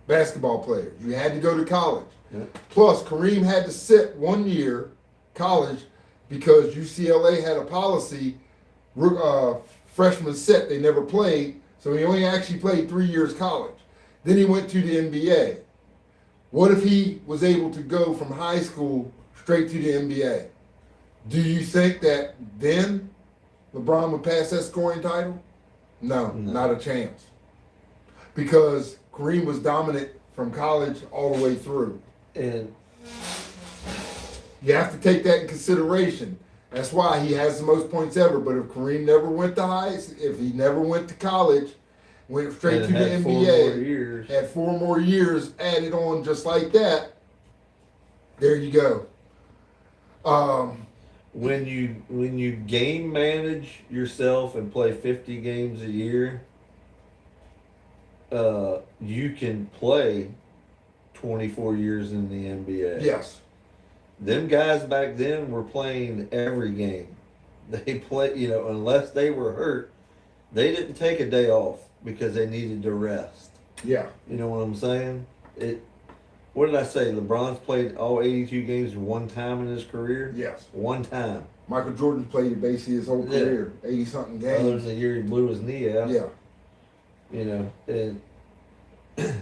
Basketball players. You had to go to college. Yeah. Plus, Kareem had to sit 1 year college because UCLA had a policy, freshmen sit, they never played, so he only actually played 3 years college. Then he went to the NBA. What if he was able to go from high school straight to the NBA? Do you think that then LeBron would pass that scoring title? No, not a chance. Because Kareem was dominant from college all the way through. And you have to take that in consideration. That's why he has the most points ever. But if Kareem never went to if he never went to college, went straight to the NBA, had 4 more years added on just like that, there you go. when you game manage yourself and play 50 games a year, you can play 24 years in the NBA. Yes. Them guys back then were playing every game. They play, unless they were hurt, they didn't take a day off because they needed to rest. Yeah. You know what I'm saying? What did I say? LeBron's played all 82 games one time in his career? Yes. One time. Michael Jordan played basically his whole career, 80-something games. Other than the year he blew his knee out. Yeah. And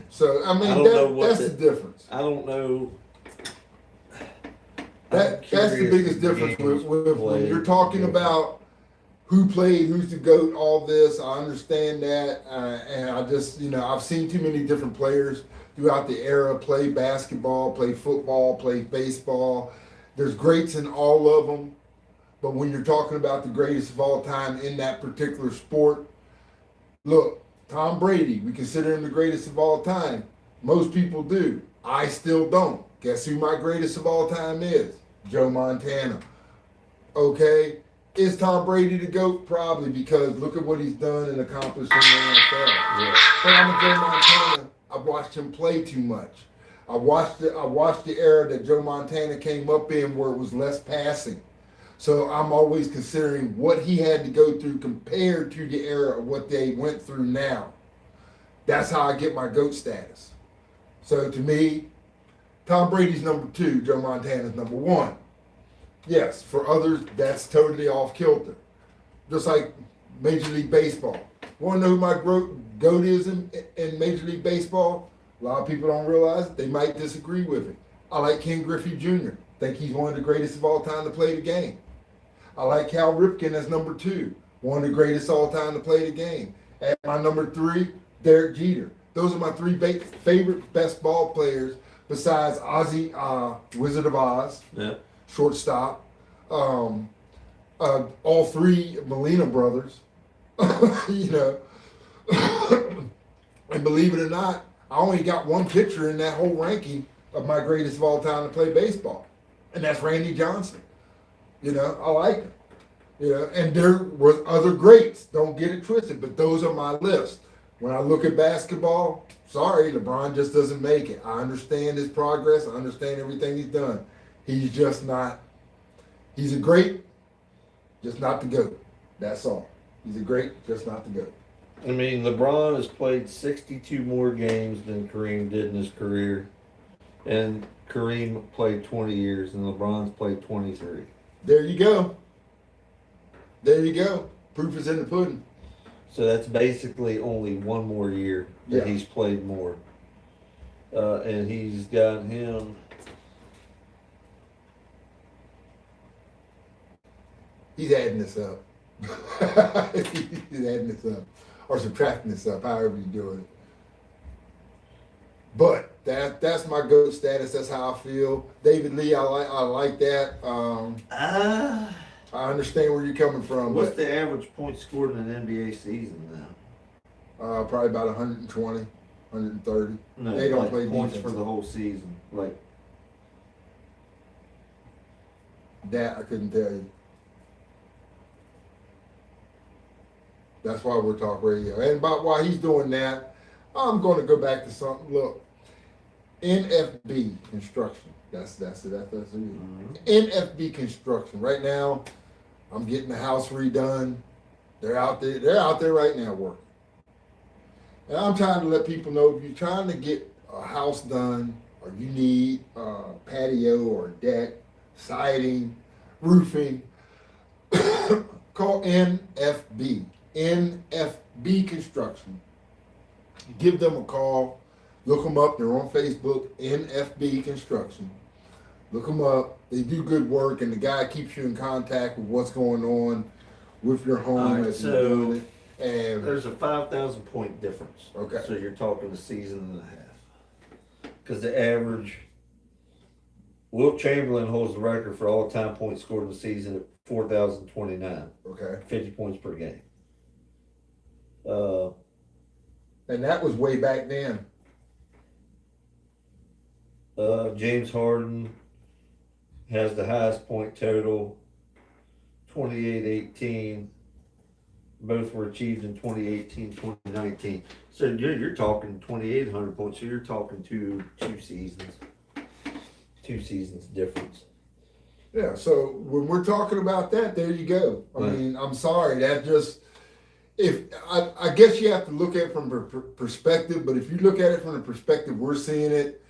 so, I mean, that's the difference. I don't know. That's the biggest difference with when you're talking about who played, who's the GOAT, all this. I understand that. And I just, I've seen too many different players throughout the era play basketball, play football, play baseball. There's greats in all of them. But when you're talking about the greatest of all time in that particular sport, look, Tom Brady, we consider him the greatest of all time. Most people do. I still don't. Guess who my greatest of all time is? Joe Montana. Okay? Is Tom Brady the GOAT? Probably, because look at what he's done and accomplished in the NFL. Yeah. But I'm a Joe Montana. I've watched him play too much. I watched the era that Joe Montana came up in where it was less passing. So I'm always considering what he had to go through compared to the era of what they went through now. That's how I get my GOAT status. So to me, Tom Brady's number 2, Joe Montana's number 1. Yes, for others, that's totally off kilter. Just like Major League Baseball. Want to know who my GOAT is in Major League Baseball? A lot of people don't realize it. They might disagree with it. I like Ken Griffey Jr. Think he's one of the greatest of all time to play the game. I like Cal Ripken as number 2. One of the greatest all time to play the game. At my number 3, Derek Jeter. Those are my 3 favorite best ball players besides Ozzy, Wizard of Oz, shortstop. All 3 Molina brothers. You know. And believe it or not, I only got one pitcher in that whole ranking of my greatest of all time to play baseball. And that's Randy Johnson. You know, I like him. You know, and there was other greats. Don't get it twisted, but those are my list. When I look at basketball, sorry, LeBron just doesn't make it. I understand his progress. I understand everything he's done. He's just not. He's a great, just not the GOAT. That's all. He's a great, just not the GOAT. I mean, LeBron has played 62 more games than Kareem did in his career. And Kareem played 20 years, and LeBron's played 23. There you go. There you go. Proof is in the pudding. So that's basically only one more year that he's played more. And he's got him. He's adding this up. He's adding this up. Or subtracting this up, however you're doing it. But that's my GOAT status. That's how I feel. David Lee, I like that. I understand where you're coming from. What's the average point scored in an NBA season now? Probably about 120, 130. No, they don't like play points defense for the whole season. Like that, I couldn't tell you. That's why we're talk radio. And while he's doing that, I'm going to go back to something. Look, NFB construction. That's it. NFB construction. Right now, I'm getting the house redone. They're out there. They're out there right now working. And I'm trying to let people know if you're trying to get a house done, or you need a patio or a deck, siding, roofing, call NFB. NFB Construction. Give them a call. Look them up. They're on Facebook. NFB Construction. Look them up. They do good work, and the guy keeps you in contact with what's going on with your home as you're doing it. And there's a 5,000 point difference. Okay. So you're talking a season and a half. Because the average, Wilt Chamberlain holds the record for all-time points scored in the season at 4,029. Okay. 50 points per game. And that was way back then. James Harden has the highest point total, 28-18. Both were achieved in 2018-2019. So you're talking 2,800 points. So you're talking two seasons. 2 seasons difference. Yeah, so when we're talking about that, there you go. I mean, I'm sorry, that just, I guess you have to look at it from a perspective, but if you look at it from the perspective we're seeing it,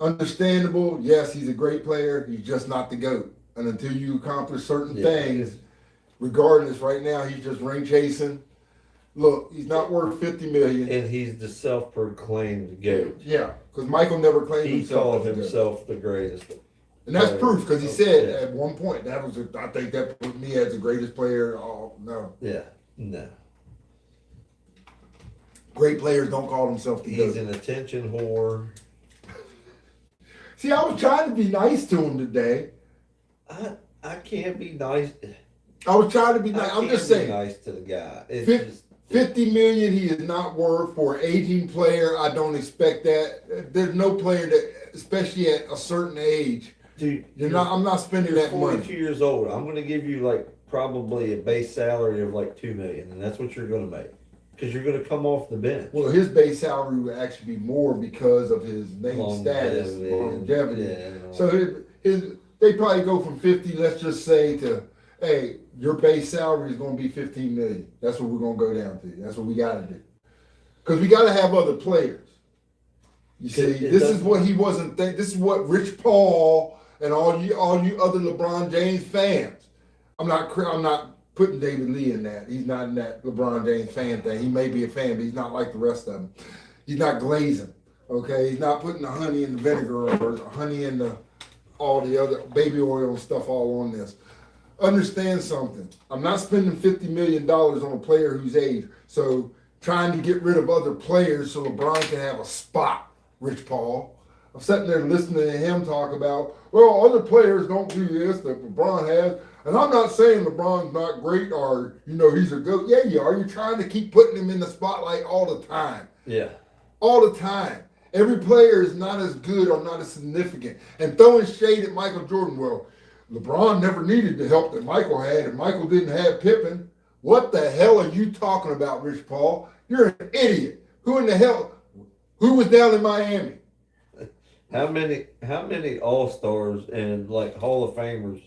understandable, yes, he's a great player, he's just not the GOAT. And until you accomplish certain things, regardless, right now, he's just ring chasing. Look, he's not worth $50 million. And he's the self-proclaimed GOAT. Yeah, because Michael never claimed himself. He called himself the greatest. And that's proof, because he said at one point, I think that put me as the greatest player. Oh, no. Yeah, no. Great players don't call themselves the GOAT. He's an attention whore. See, I was trying to be nice to him today. I can't be nice. I was trying to be nice. I'm just saying. Nice to the guy. $50 million he is not worth for an aging player. I don't expect that. There's no player that, especially at a certain age, Dude, I'm not spending you're that 42 money. years old. I'm going to give you like probably a base salary of like $2 million, and that's what you're going to make because you're going to come off the bench. Well, his base salary would actually be more because of his name status, longevity. Yeah, so they probably go from 50, let's just say, to, hey, your base salary is going to be 15 million. That's what we're going to go down to. That's what we got to do. Because we got to have other players. You see, this is what he wasn't thinking. This is what Rich Paul and all you other LeBron James fans. I'm not putting David Lee in that. He's not in that LeBron James fan thing. He may be a fan, but he's not like the rest of them. He's not glazing. Okay, he's not putting the honey in the vinegar or honey in the all the other baby oil and stuff all on this. Understand something. I'm not spending $50 million on a player whose age. So trying to get rid of other players so LeBron can have a spot, Rich Paul. I'm sitting there listening to him talk about, well, other players don't do this that LeBron has. And I'm not saying LeBron's not great or, he's a GOAT. Yeah, you are. You're trying to keep putting him in the spotlight all the time. Yeah. All the time. Every player is not as good or not as significant. And throwing shade at Michael Jordan, well, LeBron never needed the help that Michael had, and Michael didn't have Pippen. What the hell are you talking about, Rich Paul? You're an idiot. Who in the hell? Who was down in Miami? How many All-Stars and like Hall of Famers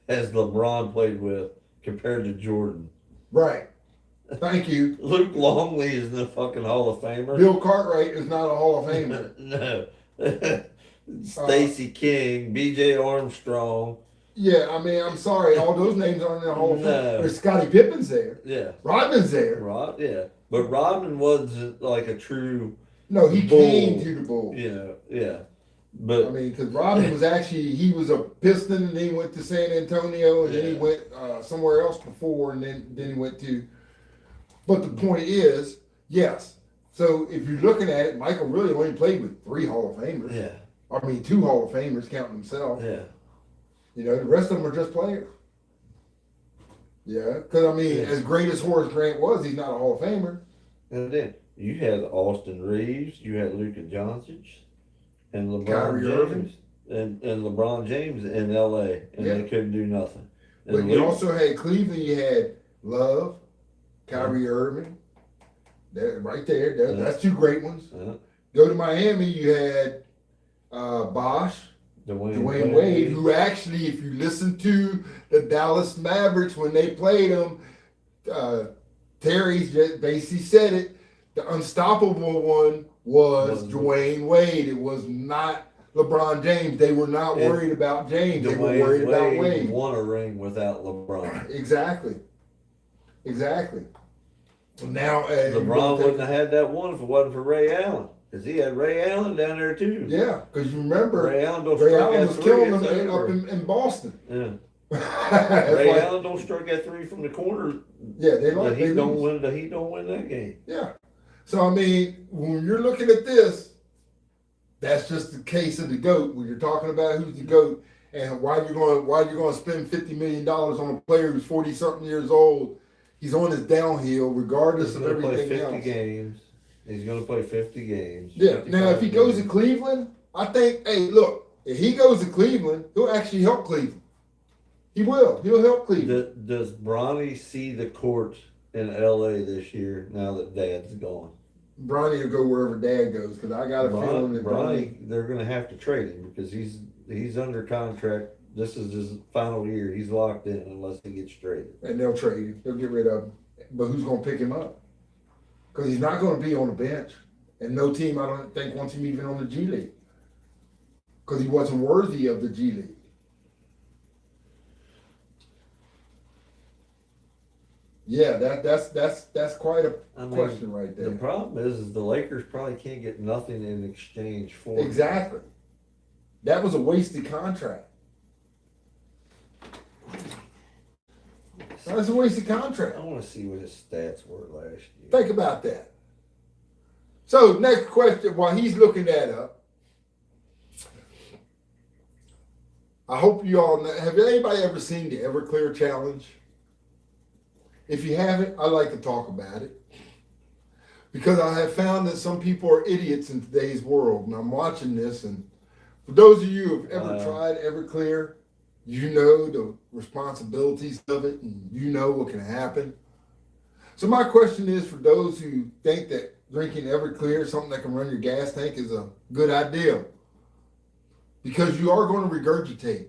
has LeBron played with compared to Jordan? Right. Thank you. Luke Longley is the fucking Hall of Famer. Bill Cartwright is not a Hall of Famer. No. Stacey King, B.J. Armstrong. Yeah, I mean, I'm sorry. All those names aren't in the Hall of Fame. No. Scottie Pippen's there. Yeah. Rodman's there. Yeah. But Rodman wasn't like a true No, he bull. came to the Bulls. Yeah. But I mean, because Rodman was he was a Piston, and then he went to San Antonio, and then he went somewhere else before, and then he went to. But the point is, yes. So if you're looking at it, Michael really only played with 3 Hall of Famers. Yeah. I mean, 2 Hall of Famers counting himself. Yeah. The rest of them are just players. Yeah, because I mean, as great as Horace Grant was, he's not a Hall of Famer. And then you had Austin Reeves, you had Luka Doncic, and LeBron James, and LeBron James in L.A. and they couldn't do nothing. And but you also had Cleveland. You had Love, Kyrie Irving. Right there. That's 2 great ones. Go to Miami. You had Bosh. Dwayne Wade, who actually, if you listen to the Dallas Mavericks when they played them, Terry basically said it. The unstoppable one was Dwayne Wade. It was not LeBron James. They were not worried about James. They were worried about Wade. Won a ring without LeBron. Exactly. Now LeBron wouldn't have had that one if it wasn't for Ray Allen. Because he had Ray Allen down there too. Yeah, because you remember Ray Allen was killing them up in Boston. Yeah. Ray Allen don't strike that 3 from the corner. Yeah, he don't win that game. Yeah. So I mean, when you're looking at this, that's just the case of the GOAT. When you're talking about who's the GOAT and why you're going to spend $50 million on a player who's 40-something years old, he's on his downhill regardless of everything else. Games. He's going to play 50 games. Yeah. Now, if he goes to Cleveland, I think, hey, look, if he goes to Cleveland, he'll actually help Cleveland. He will. He'll help Cleveland. Does Bronny see the court in L.A. this year now that Dad's gone? Bronny will go wherever Dad goes because I got a feeling that Bronny, they're going to have to trade him because he's under contract. This is his final year. He's locked in unless he gets traded. And they'll trade him. They'll get rid of him. But who's going to pick him up? Because he's not going to be on the bench. And no team, I don't think, wants him even on the G League. Because he wasn't worthy of the G League. Yeah, that's quite a question right there. The problem is the Lakers probably can't get nothing in exchange for him. Exactly. That was a wasted contract. That's a wasted contract. I want to see what his stats were last year. Think about that. So, next question, while he's looking that up, I hope you all know, have anybody ever seen the Everclear Challenge? If you haven't, I'd like to talk about it. because I have found that some people are idiots in today's world, and I'm watching this. And for those of you who have ever tried Everclear, you know the responsibilities of it, and you know what can happen. So my question is, for those who think that drinking Everclear, something that can run your gas tank, is a good idea, because you are going to regurgitate.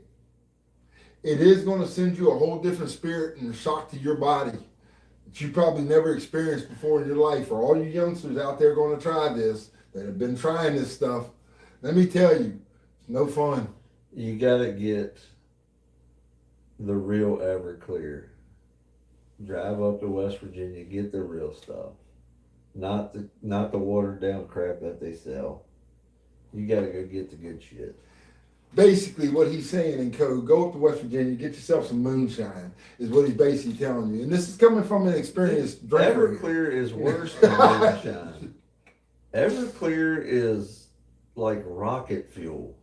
It is going to send you a whole different spirit and a shock to your body that you probably never experienced before in your life. For all you youngsters out there going to try this, that have been trying this stuff, let me tell you, it's no fun. You gotta get the real Everclear. Drive up to West Virginia, get the real stuff, not the watered down crap that they sell. You gotta go get the good shit. Basically, what he's saying in code, go up to West Virginia, get yourself some moonshine, is what he's basically telling you. And this is coming from an experienced drinker. Everclear is worse than moonshine. Everclear is like rocket fuel.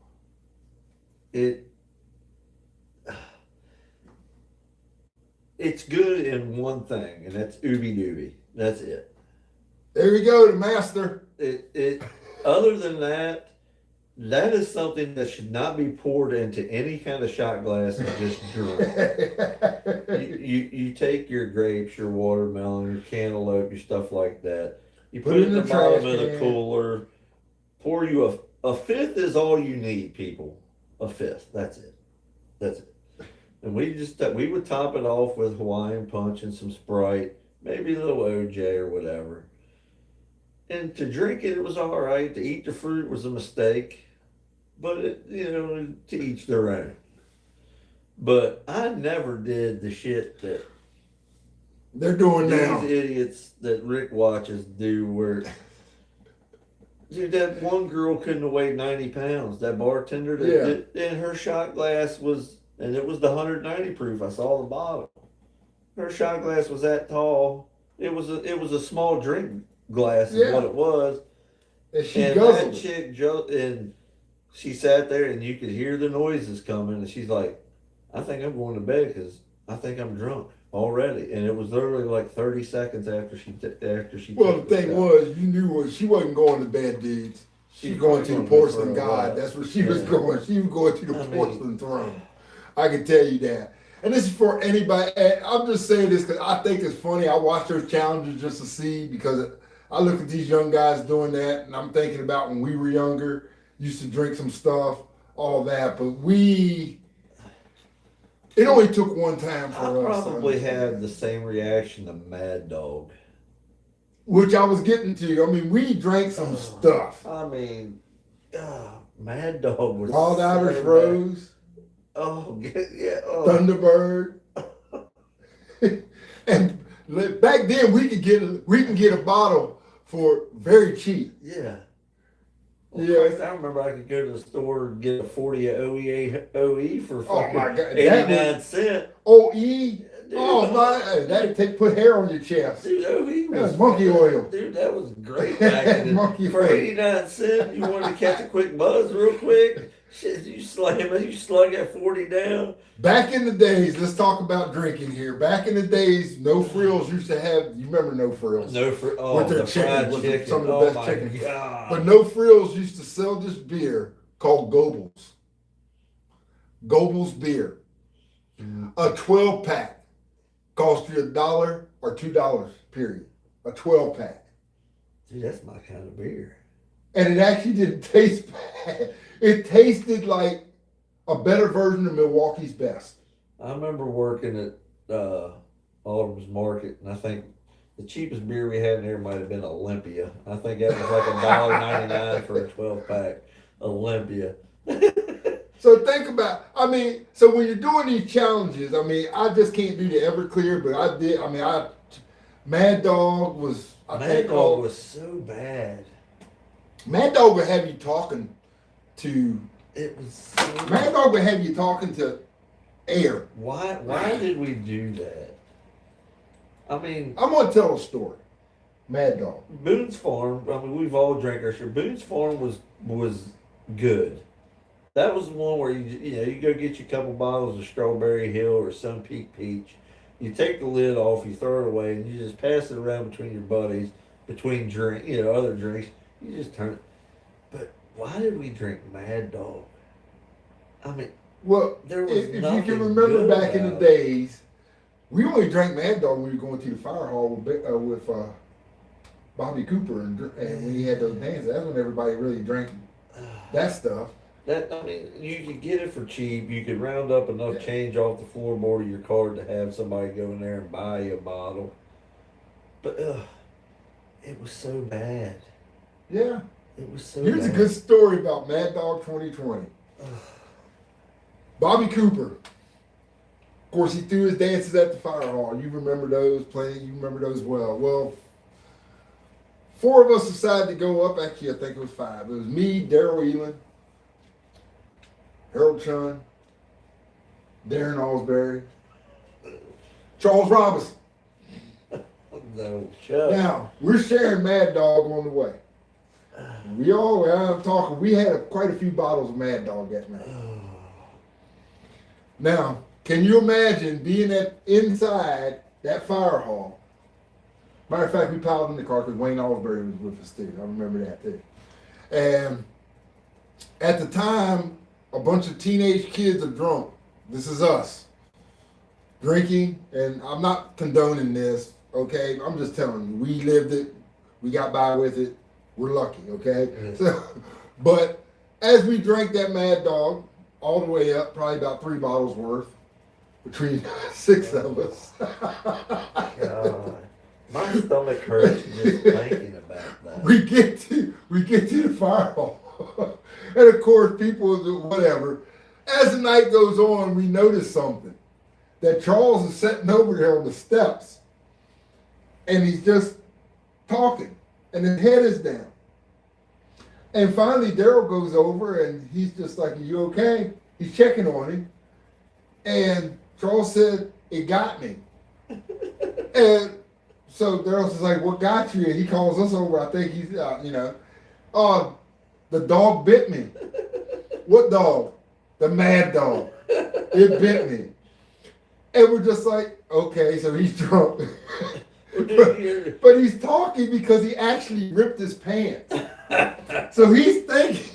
It's good in one thing, and that's ooby dooby. That's it. There you go, the master. Other than that, that is something that should not be poured into any kind of shot glass and just drink. you take your grapes, your watermelon, your cantaloupe, your stuff like that. You put it in the bottom of the cooler. Pour you a fifth is all you need, people. A fifth. That's it. That's it. And we would top it off with Hawaiian Punch and some Sprite, maybe a little OJ or whatever. And to drink it, it was all right. To eat the fruit was a mistake. But, to each their own. But I never did the shit that they're doing now. These idiots that Rick watches do where... Dude, that one girl couldn't have weighed 90 pounds. That bartender, and her shot glass was... And it was the 190 proof. I saw the bottle. Her shot glass was that tall. It was a small drink glass is what it was. And that chick and she sat there and you could hear the noises coming. And she's like, I think I'm going to bed because I think I'm drunk already. And it was literally like 30 seconds after she. Well, the thing was, you knew she wasn't going to bed, dudes. She was going to the porcelain god. That's where she was going. She was going to the porcelain throne. I can tell you that. And this is for anybody. And I'm just saying this because I think it's funny. I watch those challenges just to see, because I look at these young guys doing that, and I'm thinking about when we were younger, used to drink some stuff, all that. But it only took one time for us. I probably had the same reaction to Mad Dog. Which I was getting to. I mean, we drank some stuff. I mean, Mad Dog was Wild Irish Rose. Oh, yeah. Oh. Thunderbird. And back then we can get a bottle for very cheap. Yeah. Well, Christ, I remember I could go to the store and get a 40 of OE for fucking 89 cents. OE? Oh my! That'd put hair on your chest. Dude, OE was monkey oil. Dude, that was great back in the, for 89 cents. You wanted to catch a quick buzz real quick. Shit, you slug that 40 down. Back in the days, let's talk about drinking here. Back in the days, No Frills used to have. You remember No Frills? With their chicken, chicken. Some of the best chicken. God. But No Frills used to sell this beer called Goebbels. Goebbels beer. A 12-pack. Cost you $1 or $2, period. A 12-pack. Dude, that's my kind of beer. And it actually didn't taste bad. It tasted like a better version of Milwaukee's Best. I remember working at Alderman's Market, and I think the cheapest beer we had in there might have been Olympia. I think that was like $1.99 for a 12-pack. Olympia. So think about, so when you're doing these challenges, I just can't do the Everclear, but I did, Mad Dog was, was so bad. Mad Dog would have you talking to, Mad Dog would have you talking to air. Why did we do that? I'm going to tell a story. Mad Dog. Boone's Farm, we've all drank our share. Boone's Farm was good. That was the one where you go get you a couple bottles of Strawberry Hill or Sun Peak Peach. You take the lid off, you throw it away, and you just pass it around between your buddies. between other drinks. You just turn it. But why did we drink Mad Dog? I mean, Well, there was if you nothing can remember good back in the about it. days, we only drank Mad Dog when we were going to the fire hall with Bobby Cooper, and when he had those dances. That's when everybody really drank that stuff. You could get it for cheap. You could round up enough change off the floorboard of your card to have somebody go in there and buy you a bottle. But it was so bad. Yeah. It was so Here's bad. a good story about Mad Dog 2020. Bobby Cooper. Of course, he threw his dances at the fire hall. You remember those plenty. You remember those well. Well, 4 of us decided to go up. Actually, I think it was 5. It was me, Daryl Elan, Harold Chun, Darren Osbury, Charles Robinson. No, Chuck. Now, we're sharing Mad Dog on the way. We had quite a few bottles of Mad Dog that night. Now, can you imagine being inside that fire hall? Matter of fact, we piled in the car because Wayne Osbury was with us too. I remember that too. And at the time, a bunch of teenage kids are drunk. This is us. Drinking, and I'm not condoning this, okay? I'm just telling you, we lived it. We got by with it. We're lucky, okay? Mm-hmm. So, but as we drank that Mad Dog, all the way up, probably about 3 bottles worth, between 6 of us. God. My stomach hurts just thinking about that. We get to the fire hall. And of course, people do whatever. As the night goes on, we notice something. That Charles is sitting over there on the steps. And he's just talking. And his head is down. And finally, Daryl goes over and he's just like, "Are you okay?" He's checking on him. And Charles said, "It got me." And so Daryl's just like, "What got you?" And he calls us over. I think he's, the dog bit me. What dog? The Mad Dog. It bit me. And we're just like, okay, so he's drunk. but he's talking because he actually ripped his pants. So he's thinking,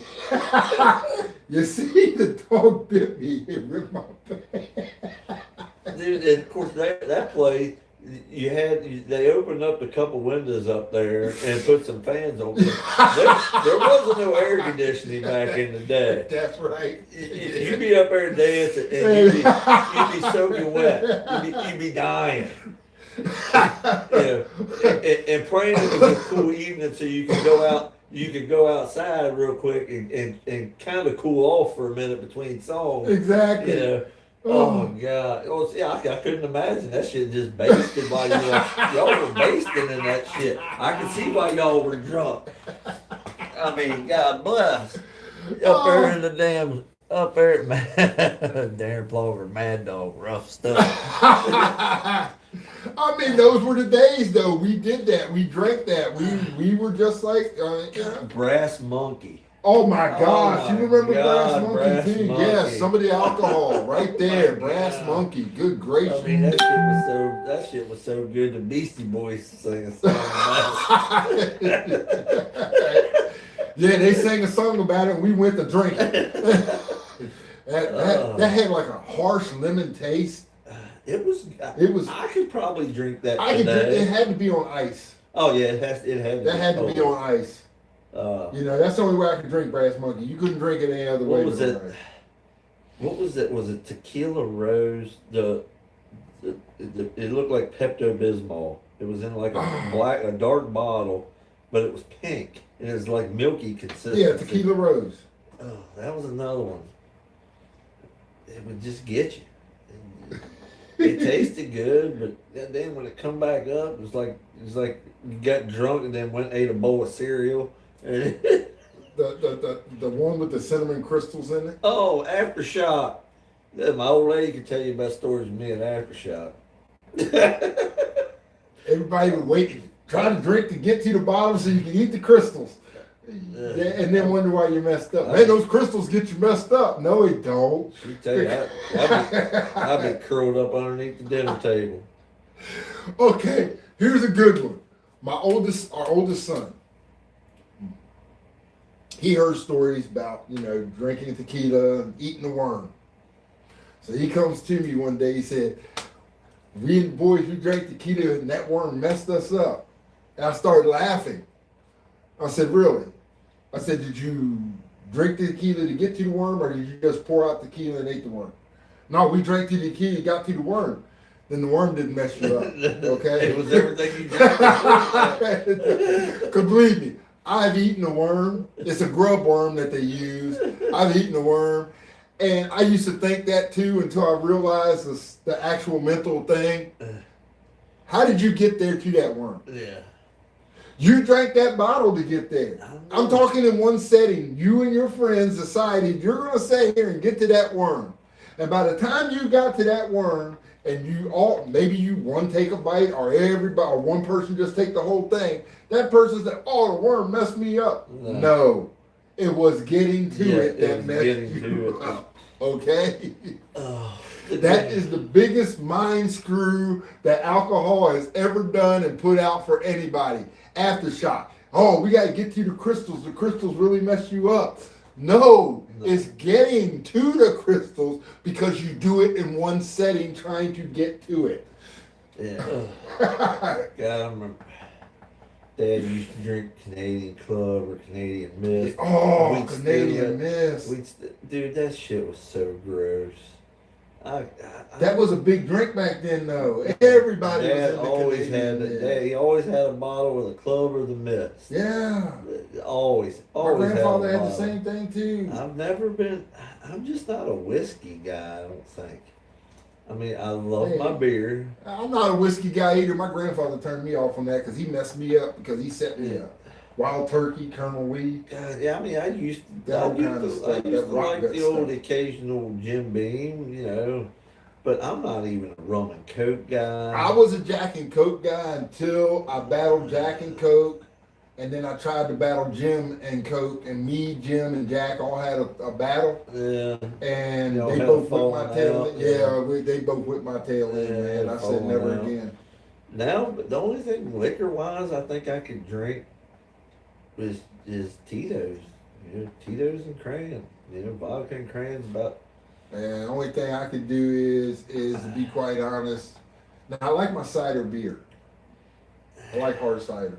you see, the dog bit me. It ripped my pants. Dude, and of course, that place, they opened up a couple windows up there and put some fans on. There wasn't no air conditioning back in the day. That's right. You'd be up there dancing and you'd be soaking wet. You'd be dying. And praying it was a cool evening so you could go out. You could go outside real quick and kind of cool off for a minute between songs. Exactly. Oh God! Oh, see, I couldn't imagine that shit just basted while y'all were basting in that shit. I could see why y'all were drunk. I mean, God bless. Up there in the damn, up there at Darren Plover, Mad Dog, rough stuff. I mean, those were the days, though. We did that. We drank that. We were just like Brass Monkey. Oh my gosh! Oh my you remember God, Brass Monkey too? Monkey. Yes, some of the alcohol right there. Brass Monkey. Good gracious! I mean, that shit was so good. The Beastie Boys sang a song about it. Yeah, they sang a song about it. And we went to drink it. that had like a harsh lemon taste. It was. I could probably drink that. It had to be on ice. Oh yeah, it had to be on ice. That's the only way I could drink Brass Monkey. You couldn't drink it any other way. What was it? What was it? Was it Tequila Rose? It looked like Pepto-Bismol. It was in like a dark bottle, but it was pink and it was like milky consistency. Yeah, Tequila Rose. Oh, that was another one. It would just get you. It tasted good, but then when it come back up, it was like you got drunk and then went and ate a bowl of cereal. The one with the cinnamon crystals in it. Oh, Aftershock. Yeah, my old lady could tell you about stories of me at Aftershock. Everybody would wait, try to drink to get to the bottom so you can eat the crystals. And then wonder why you messed up. Man, those crystals get you messed up. No, it don't. She tell you, I'd be curled up underneath the dinner table. Okay, here's a good one. our oldest son, he heard stories about, drinking tequila and eating the worm. So he comes to me one day, he said, we and the boys, we drank tequila and that worm messed us up. And I started laughing. I said, really? I said, did you drink the tequila to get to the worm, or did you just pour out tequila and ate the worm? No, we drank the tequila, got to the worm. Then the worm didn't mess you up. Okay? It was everything you drank. Because believe me, I've eaten a worm. It's a grub worm that they use. I've eaten a worm. And I used to think that too until I realized the actual mental thing. How did you get there to that worm? Yeah. You drank that bottle to get there. I'm talking in one setting. You and your friends decided you're going to sit here and get to that worm. And by the time you got to that worm, and maybe you one take a bite, or everybody, or one person just take the whole thing, that person said, oh, the worm messed me up. No, it was getting to it that messed you up. Okay? That is the biggest mind screw that alcohol has ever done and put out for anybody. Aftershock. Oh, we got to get to the crystals. The crystals really mess you up. No, it's getting to the crystals because you do it in one setting trying to get to it. Yeah. God, I remember Dad used to drink Canadian Club or Canadian Mist. Oh, Canadian Mist. Dude, that shit was so gross. That was a big drink back then, though. Everybody Dad was always Canadian Mist. He always had a bottle with a club or the Mist. Yeah. Always. My grandfather had the same thing, too. I'm just not a whiskey guy, I don't think. I mean, I love my beer. I'm not a whiskey guy either. My grandfather turned me off on that because he messed me up because he set me up. Wild turkey, Colonel Wheat. Yeah, I mean, I used to like the old occasional Jim Beam, but I'm not even a rum and Coke guy. I was a Jack and Coke guy until I battled Jack and Coke, and then I tried to battle Jim and Coke, and me, Jim, and Jack all had a battle. Yeah. And they both whipped my tail in. Yeah, they both whipped my tail in, man. I said never again. Now, but the only thing liquor-wise I think I could drink is Tito's. Tito's and crayon. Vodka and crayon's about. And the only thing I could do is to be quite honest. Now I like my cider beer. I like hard cider.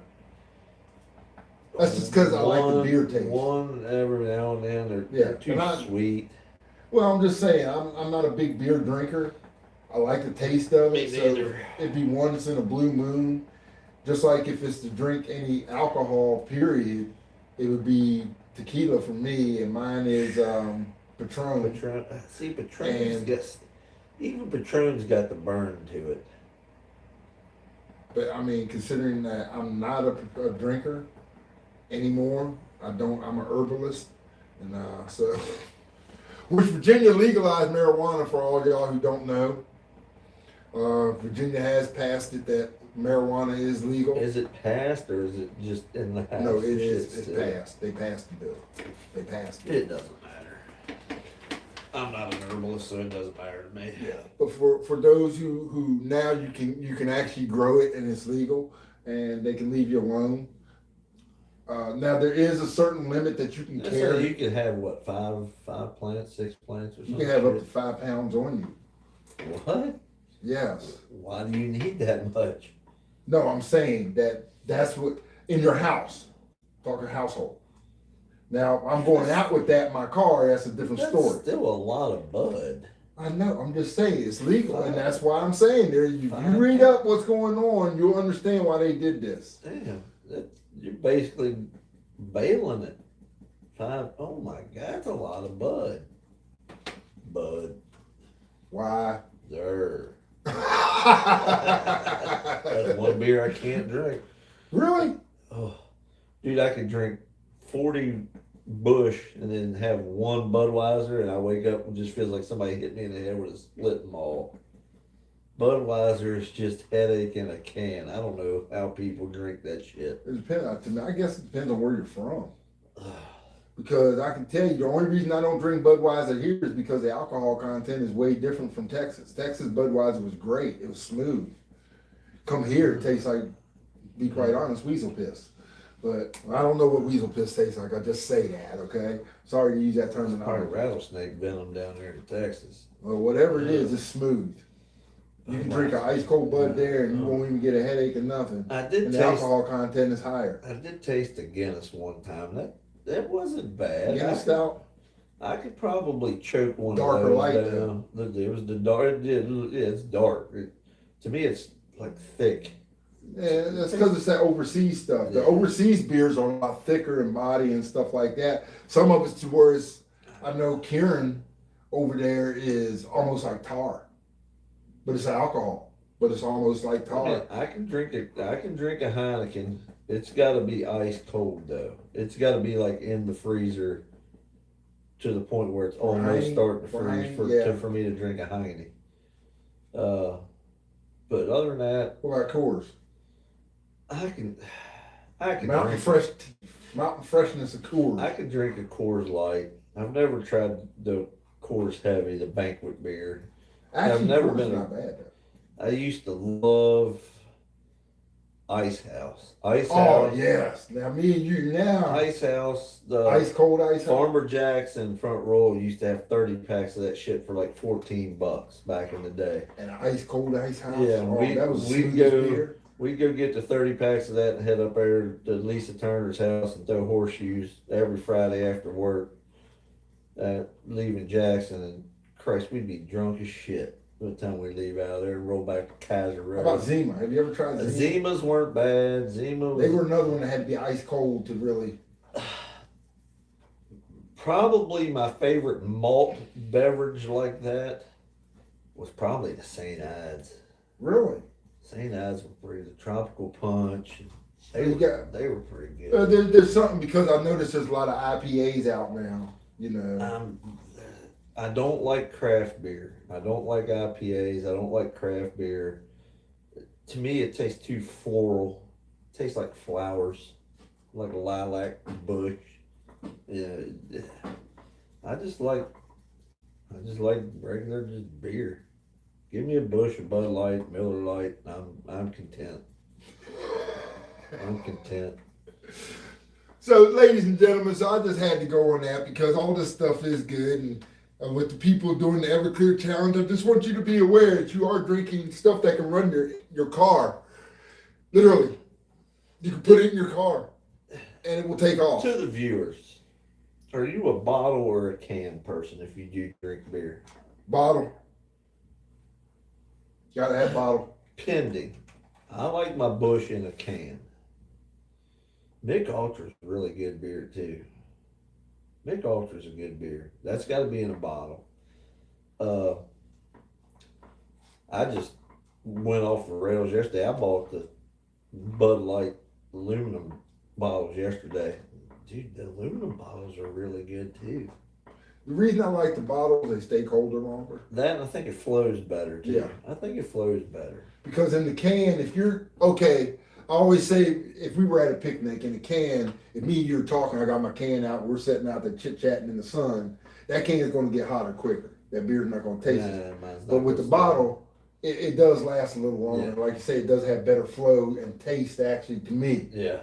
That's just because I like the beer taste. One every now and then. They're too sweet. Well, I'm just saying, I'm not a big beer drinker. I like the taste of it. So it'd be once in a blue moon. Just like if it's to drink any alcohol, period, it would be tequila for me, and mine is Patron. See, Patron's got the burn to it. But I mean, considering that I'm not a drinker anymore, I'm a herbalist, and so which Virginia legalized marijuana for all y'all who don't know. Virginia has passed it that marijuana is legal. Is it passed or is it just in the house? No, it is. It's passed. They passed the bill. They passed it. It doesn't matter. I'm not an herbalist, so it doesn't matter to me. Yeah. But for those who now you can actually grow it and it's legal and they can leave you alone. Now there is a certain limit that you can carry. So you can have what, five plants, 6 plants, or something? You can have up to 5 pounds on you. What? Yes. Why do you need that much? No, I'm saying that's what in your house, talking household. Now I'm going out with that in my car. That's a different story. Still a lot of bud. I know. I'm just saying it's legal, and that's why I'm saying there. You read up what's going on, you'll understand why they did this. Damn, you're basically bailing it. 5. Oh my God, that's a lot of bud. Bud. Why? There. That's one beer I can't drink. Really? Oh, dude, I could drink 40 Bush and then have one Budweiser, and I wake up and just feels like somebody hit me in the head with a split maul. Budweiser is just headache in a can. I don't know how people drink that shit. It depends. To me, I guess it depends on where you're from. Because I can tell you, the only reason I don't drink Budweiser here is because the alcohol content is way different from Texas. Texas Budweiser was great. It was smooth. Come here, it tastes like be quite honest, weasel piss. But I don't know what weasel piss tastes like. I just say that, okay? Sorry to use that Probably terminology. rattlesnake venom down there in Texas. Well, whatever it is, it's smooth. You can drink an ice cold Bud there and you won't even get a headache or nothing. I did And the taste. alcohol content is higher. I did taste a Guinness one time. That wasn't bad. Guinness stout? I could probably choke one Dark of or those light, down. It was the dark. It's dark. To me, it's like thick. Yeah, that's because it's that overseas stuff. The Yeah. overseas beers are a lot thicker in body and stuff like that. Some of it's to where it's, I know Kieran over there is almost like tar, but it's alcohol, but it's almost like tar. Yeah, I can drink a Heineken. It's got to be ice cold though. It's got to be like in the freezer to the point where it's almost starting to freeze for me to drink a Heineken. But other than that, What about Coors? I can Mountain freshness of Coors. I could drink a Coors Light. I've never tried the Coors Heavy, the banquet beer. Actually, I've never Coors been not bad though. I used to love Ice House. Oh yes. Now me and you now. Ice House. The Ice cold ice house. Farmer Jackson Front Row used to have 30 packs of that shit for like $14 back in the day. And an ice cold ice house. Yeah, that was we'd go get the 30 packs of that and head up there to Lisa Turner's house and throw horseshoes every Friday after work, leaving Jackson. And Christ, we'd be drunk as shit by the time we leave out of there and roll back to Kaiser Road. How about Zima? Have you ever tried Zima? Zimas weren't bad. They were another one that had to be ice cold to really. Probably my favorite malt beverage like that was probably the St. Ides. Really? St. Ides were pretty. The Tropical Punch. They were pretty good. There's something because I noticed there's a lot of IPAs out now. You know. I don't like craft beer. I don't like IPAs. I don't like craft beer. To me, it tastes too floral. It tastes like flowers, like a lilac bush. Yeah, I just like regular just beer. Give me a bush of Bud Light, Miller Lite, I'm content. I'm content. So, ladies and gentlemen, so I just had to go on that because all this stuff is good, and with the people doing the Everclear Challenge, I just want you to be aware that you are drinking stuff that can run your car. Literally, you can put it in your car, and it will take off. To the viewers, are you a bottle or a can person if you do drink beer? Bottle. Gotta have bottle. Pending. I like my Busch in a can. Mick Ultra's really good beer too. Mick Ultra's a good beer. That's got to be in a bottle. I just went off the rails yesterday. I bought the Bud Light aluminum bottles yesterday. Dude, the aluminum bottles are really good too. The reason I like the bottles, they stay colder longer. That, and I think it flows better too. Yeah. I think it flows better. Because in the can, if you're, okay, I always say if we were at a picnic in a can, if me and you were talking, I got my can out, we're sitting out there chit-chatting in the sun, that can is going to get hotter quicker. That beer's not going to taste it. But with the bottle, it does last a little longer. Yeah. Like you say, it does have better flow and taste actually to me. Yeah.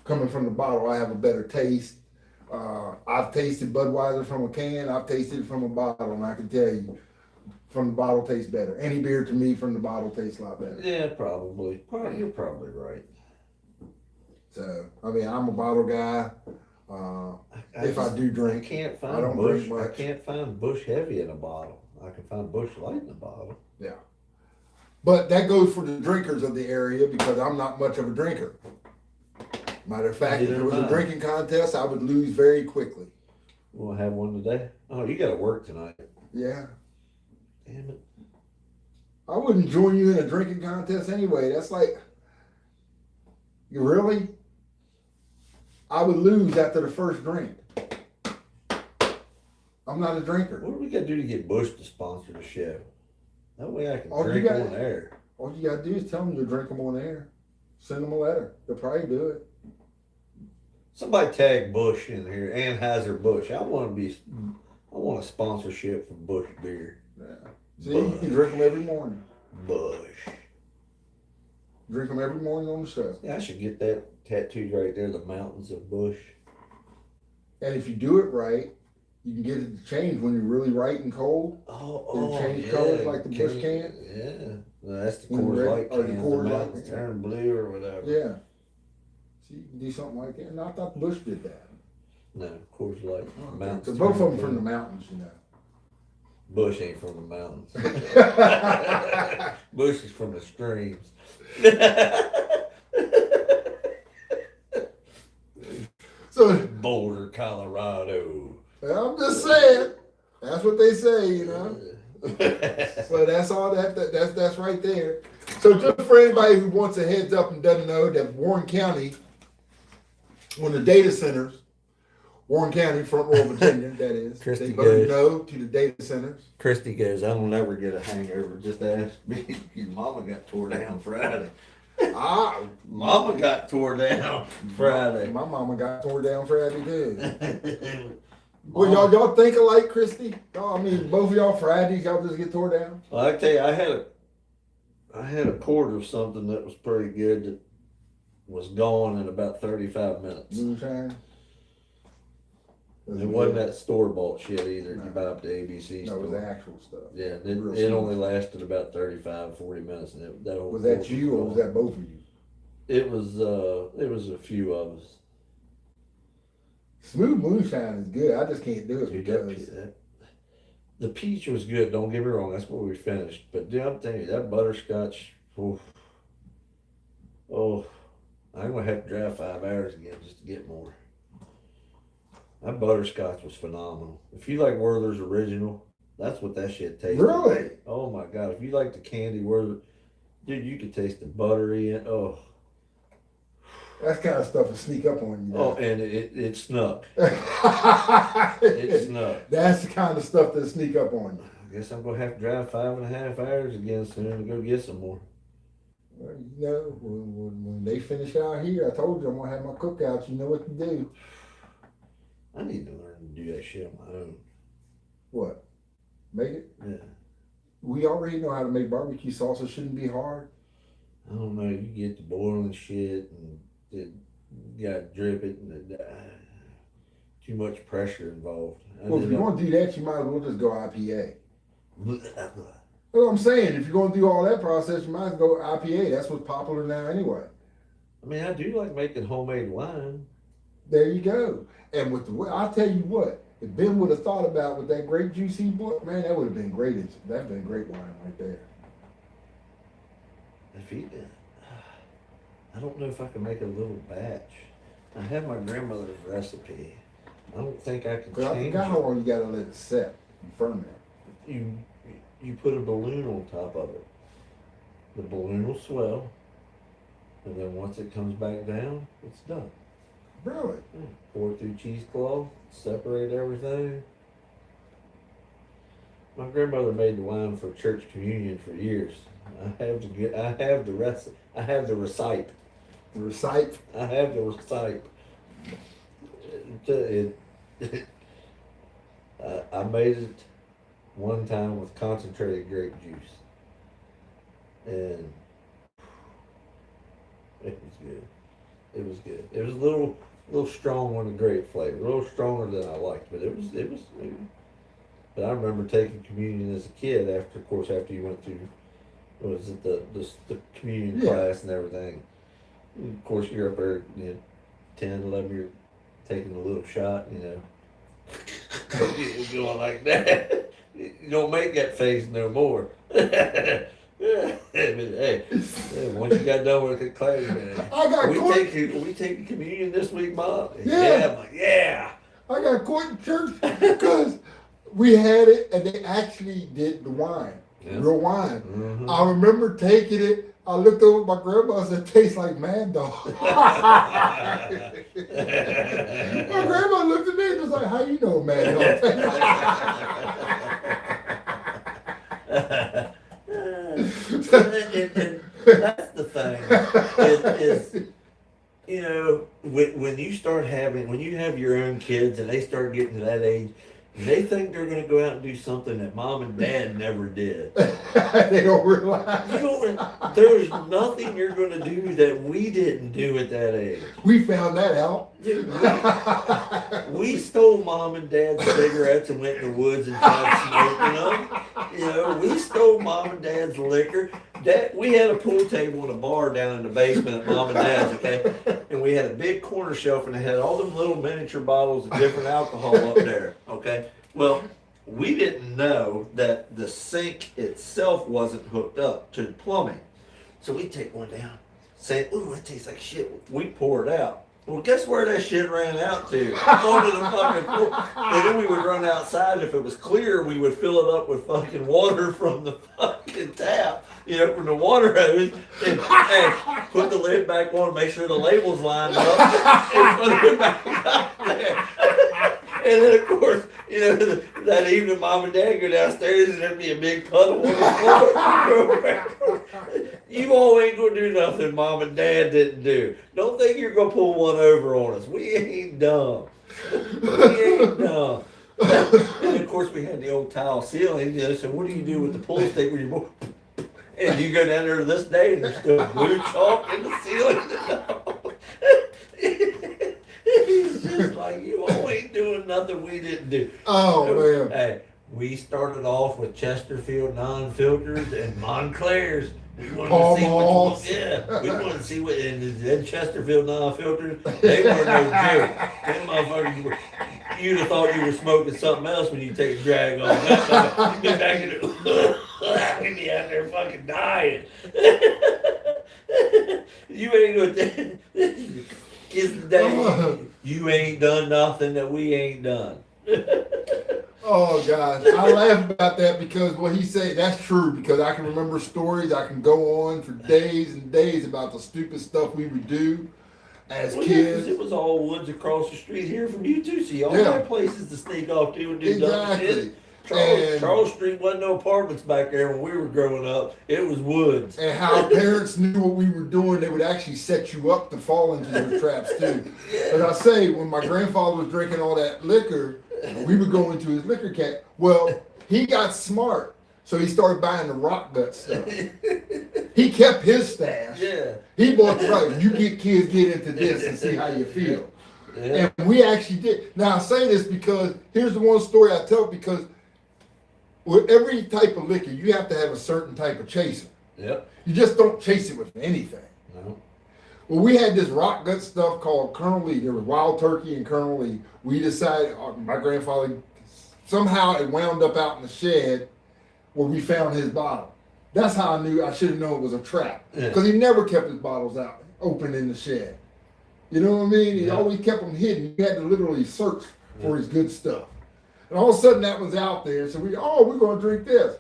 Coming from the bottle, I have a better taste. I've tasted Budweiser from a can. I've tasted it from a bottle, and I can tell you, from the bottle tastes better. Any beer to me from the bottle tastes a lot better. Yeah, probably. You're probably right. So, I mean, I'm a bottle guy. If I do drink, I can't find I don't Busch. drink much. I can't find Busch Heavy in a bottle. I can find Busch Light in a bottle. Yeah. But that goes for the drinkers of the area because I'm not much of a drinker. Matter of fact, if it was a drinking contest, I would lose very quickly. We'll have one today. Oh, you got to work tonight. Yeah. Damn it. I wouldn't join you in a drinking contest anyway. That's like, you really? I would lose after the first drink. I'm not a drinker. What do we got to do to get Busch to sponsor the show? That way I can All drink on air. All you got to do is tell them to drink them on air. Send them a letter. They'll probably do it. Somebody tag Busch in here, Anheuser-Busch. I want a sponsorship for Busch beer. Yeah. See, you can drink them every morning. Busch. Drink them every morning on the show. Yeah, I should get that tattooed right there, the mountains of Bush. And if you do it right, you can get it to change when you're really right and cold. Oh, change colors like the Bush can. Yeah. Well, that's the When Coors red- Light or the cans. The Coors Light mountains can. turn blue or whatever. Yeah. So you can do something like that. And I thought Bush did that. No, Coors Light. Mountains. Because both of turn them from the blue. mountains, you know. Bush ain't from the mountains. Bush is from the streams. So Boulder, Colorado. I'm just saying. That's what they say, you know. So that's all that's right there. So just for anybody who wants a heads up and doesn't know that Warren County, on the data centers, Warren County, Front Royal Virginia, that is, Christy they voted goes. no to the data centers. Christy goes, I don't never get a hangover. Just ask me. Your mama got tore down Friday. Mama got tore down Friday. My mama got tore down Friday too. Well, y'all think alike, Christy? I mean, both of y'all Fridays, y'all just get tore down? Well, I tell you, I had a quart of something that was pretty good that was gone in about 35 minutes. Moonshine? It wasn't that store-bought shit either. No. You buy up the ABC No, it was store. the actual stuff. Yeah, Real it smooth. only lasted about 35, 40 minutes. And that whole Was that quart you or was gone. that both of you? It was a few of us. Smooth moonshine is good. I just can't do it Dude, because the peach was good. Don't get me wrong. That's what we finished. But dude, I'm telling you, that butterscotch. Oof. Oh, I'm gonna have to drive 5 hours again just to get more. That butterscotch was phenomenal. If you like Werther's Original, that's what that shit tastes like. Really? Oh my god! If you like the candy Werther, dude, you could taste the buttery in. Oh, that's kind of stuff to sneak up on you. oh, and it snuck. It It snuck. That's the kind of stuff that sneak up on you. I guess I'm gonna have to drive 5.5 hours again soon to go get some more. Well, you know, when they finish out here, I told you I'm gonna have my cookouts. You know what to do. I need to learn to do that shit on my own. What? Make it? Yeah. We already know how to make barbecue sauce. It shouldn't be hard. I don't know. You get the boiling shit and you gotta drip it and too much pressure involved. Well, if you're gonna do that, you might as well just go IPA. That's what I'm saying. If you're gonna do all that process, you might as well go IPA. That's what's popular now anyway. I mean, I do like making homemade wine. There you go. And with the I'll tell you what, if Ben would have thought about with that grape juice he bought, man, that would have been great. That'd been great wine right there. If he did, I don't know if I can make a little batch. I have my grandmother's recipe. I don't think I can Cause I change forgot how it. long you gotta let it set and ferment. You put a balloon on top of it. The balloon will swell, and then once it comes back down, it's done. Really? Pour it through cheesecloth, separate everything. My grandmother made the wine for church communion for years. I have the receipt. I have the recite. Recite. I have the recite. I made it one time with concentrated grape juice, and it was good. It was good. It was a little strong on the grape flavor, a little stronger than I liked, but it was. But I remember taking communion as a kid. After you went through, what was it, the communion class and everything. And of course, you're up there, 10, 11, you're taking a little shot, You're going like that. You don't make that face no more. Hey, once you got done with the class, I got caught. we taking communion this week, Mom? Yeah. I'm like, yeah. I got caught in church because we had it and they actually did the wine, real wine. Mm-hmm. I remember taking it. I looked over at my grandma and said, "It tastes like Mad Dog." My grandma looked at me and was like, "How you know Mad Dog tastes and that's the thing is when you have your own kids and they start getting to that age, They think they're going to go out and do something that mom and dad never did. They don't realize. There's nothing you're going to do that we didn't do at that age. We found that out. Dude, we stole mom and dad's cigarettes and went in the woods and tried smoking them. We stole mom and dad's liquor. We had a pool table and a bar down in the basement at mom and dad's, okay? And we had a big corner shelf and it had all them little miniature bottles of different alcohol up there, okay? Well, we didn't know that the sink itself wasn't hooked up to the plumbing. So we take one down, say, ooh, that tastes like shit. We pour it out. Well, guess where that shit ran out to? Onto the fucking floor. And then we would run outside. If it was clear, we would fill it up with fucking water from the fucking tap, from the water hose. And put the lid back on, make sure the label's lined up, and put it back up there. And then, of course, that evening, mom and dad go downstairs and there'd be a big puddle on the floor. You all ain't gonna do nothing mom and dad didn't do. Don't think you're gonna pull one over on us. We ain't dumb. We ain't dumb. And of course, we had the old tile ceiling. So what do you do with the pull stick when you're and you go down there to this day and there's still blue chalk in the ceiling? It's just like, you all ain't doing nothing we didn't do. Oh, man. Hey, we started off with Chesterfield non-filters and Montclairs. We wanted to see what, and then Chesterfield non-filters, they weren't no joke. Them motherfuckers, you'd have thought you were smoking something else when you take a drag on. You'd be back in the, we'd be out there fucking dying. You ain't gonna, kiss the day. You ain't done nothing that we ain't done. Oh, gosh. I laugh about that because what he said, that's true, because I can remember stories. I can go on for days and days about the stupid stuff we would do as kids. It was all woods across the street here from you too, so y'all had places to sneak off to and do dumb shit. Charles Street wasn't no apartments back there when we were growing up. It was woods. And how parents knew what we were doing, they would actually set you up to fall into their traps too. Yeah. But I say, when my grandfather was drinking all that liquor, we would go into his liquor cabinet. Well, he got smart, so he started buying the rock gut stuff. He kept his stash. Yeah. He bought the right. You get kids get into this and see how you feel. Yeah. And we actually did. Now I say this because here's the one story I tell, because with every type of liquor, you have to have a certain type of chaser. Yep. You just don't chase it with anything. No. Well, we had this rock gut stuff called Colonel Lee. There was Wild Turkey and Colonel Lee. We decided, my grandfather, somehow it wound up out in the shed where we found his bottle. That's how I knew, I should have known it was a trap. Because he never kept his bottles out, open in the shed. You know what I mean? He always kept them hidden. You had to literally search for his good stuff. And all of a sudden that was out there. So we're going to drink this.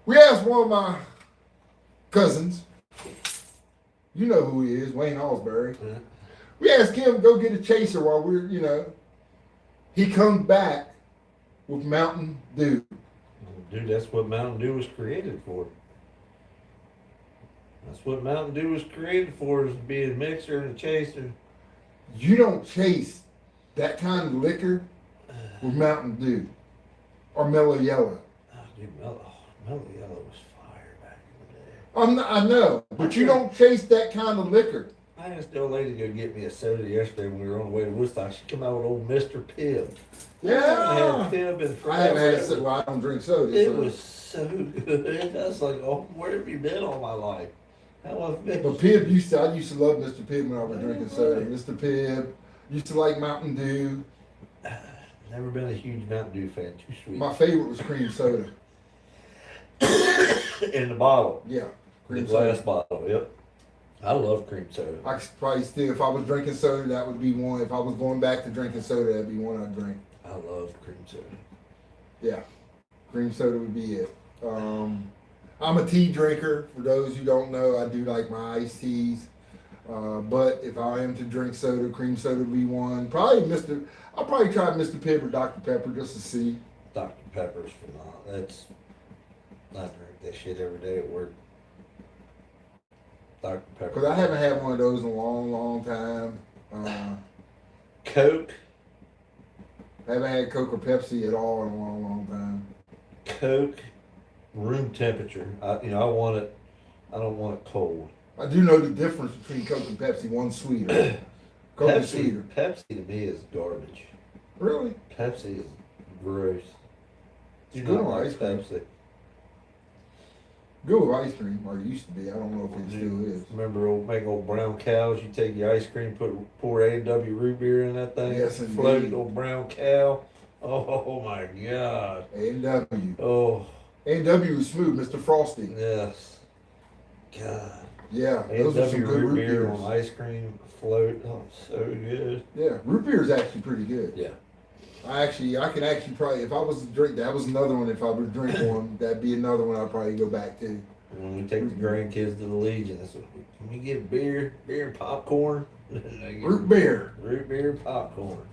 We asked one of my cousins, you know who he is, Wayne Alsbury. Yeah. We asked him to go get a chaser while we're, he comes back with Mountain Dew. Dude, that's what Mountain Dew was created for. That's what Mountain Dew was created for, is to be a mixer and a chaser. You don't chase that kind of liquor with Mountain Dew or Mellow Yellow. Oh, dude, Mellow Yellow was fire back in the day. I know, but you don't chase that kind of liquor. I asked the old lady to go get me a soda yesterday when we were on the way to Woodstock. She came out with old Mr. Pibb. Yeah. I had Pibb in forever. I haven't had it, well, I don't drink soda. It was so good. I was like, oh, where have you been all my life? How I've been. But Pibb, I used to love Mr. Pibb when I was drinking soda. Mr. Pibb, used to like Mountain Dew. Never been a huge Mountain Dew fan. Too sweet. My favorite was cream soda. In the bottle. Yeah. The glass bottle, yep. I love cream soda. I could probably still, if I was drinking soda, that would be one. If I was going back to drinking soda, that'd be one I'd drink. I love cream soda. Yeah. Cream soda would be it. I'm a tea drinker. For those who don't know, I do like my iced teas. But if I am to drink soda, cream soda would be one. I'll probably try Mr. Pibb or Dr. Pepper just to see. Dr. Pepper's phenomenal. I drink that shit every day at work. Dr. Pepper. Because I haven't had one of those in a long, long time. Coke. Haven't had Coke or Pepsi at all in a long, long time. Coke, room temperature. I want it. I don't want it cold. I do know the difference between Coke and Pepsi. One's sweeter. Coke is sweeter. Pepsi to me is garbage. Really? Pepsi is gross. It's Do good not on like ice cream. Pepsi. Good with ice cream, or it used to be. I don't know if it still is. Remember old brown cows? You take your ice cream, pour A&W root beer in that thing. Yes, float indeed. old brown cow. Oh my God. A&W. Oh A&W is smooth, Mr. Frosty. yes. God. Yeah, those are some A&W good root root beer beers. on ice cream float. Oh, so good. Yeah, root beer is actually pretty good. Yeah. I can actually probably, if I was to drink, that was another one. If I would drink one, that'd be another one I'd probably go back to. When we take the grandkids to the Legion, that's what can we get beer and popcorn? Root beer. Root beer and popcorn.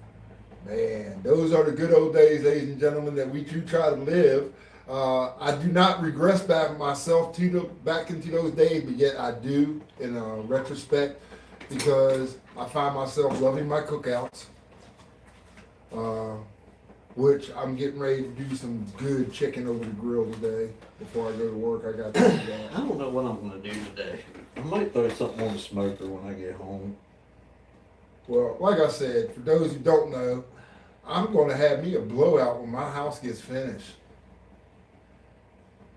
Man, those are the good old days, ladies and gentlemen, that we do try to live. I do not regress back myself back into those days, but yet I do in retrospect, because I find myself loving my cookouts, which I'm getting ready to do some good chicken over the grill today. Before I go to work, I got to do that. I don't know what I'm going to do today. I might throw something on the smoker when I get home. Well, like I said, for those who don't know, I'm going to have me a blowout when my house gets finished.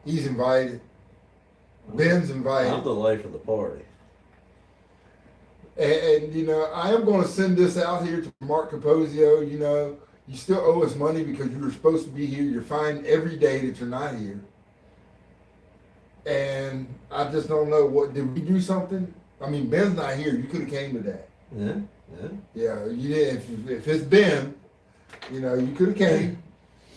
He's invited. Ben's invited. I'm the life of the party. And you know, I am going to send this out here to Mark Capozio. You know, you still owe us money because you were supposed to be here. You're fined every day that you're not here. And I just don't know, did we do something? I mean, Ben's not here. You could have came to that. Yeah. Yeah, you did. If it's Ben, you know, you could have came.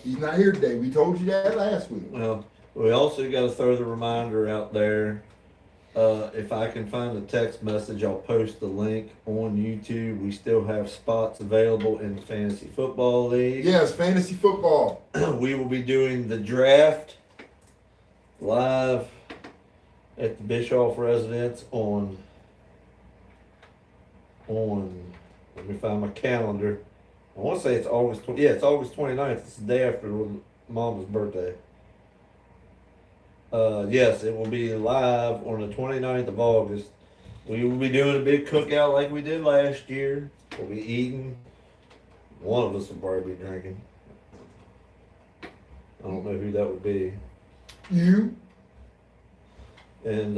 He's not here today. We told you that last week. Well, we also got to throw the reminder out there. If I can find a text message, I'll post the link on YouTube. We still have spots available in the Fantasy Football League. Yes, fantasy football. We will be doing the draft live at the Bischoff residence on let me find my calendar. I want to say it's August 20, yeah, it's August 29th. It's the day after Mama's birthday. Yes, it will be live on the 29th of August. We will be doing a big cookout like we did last year. We'll be eating. One of us will probably be drinking. I don't know who that would be. You And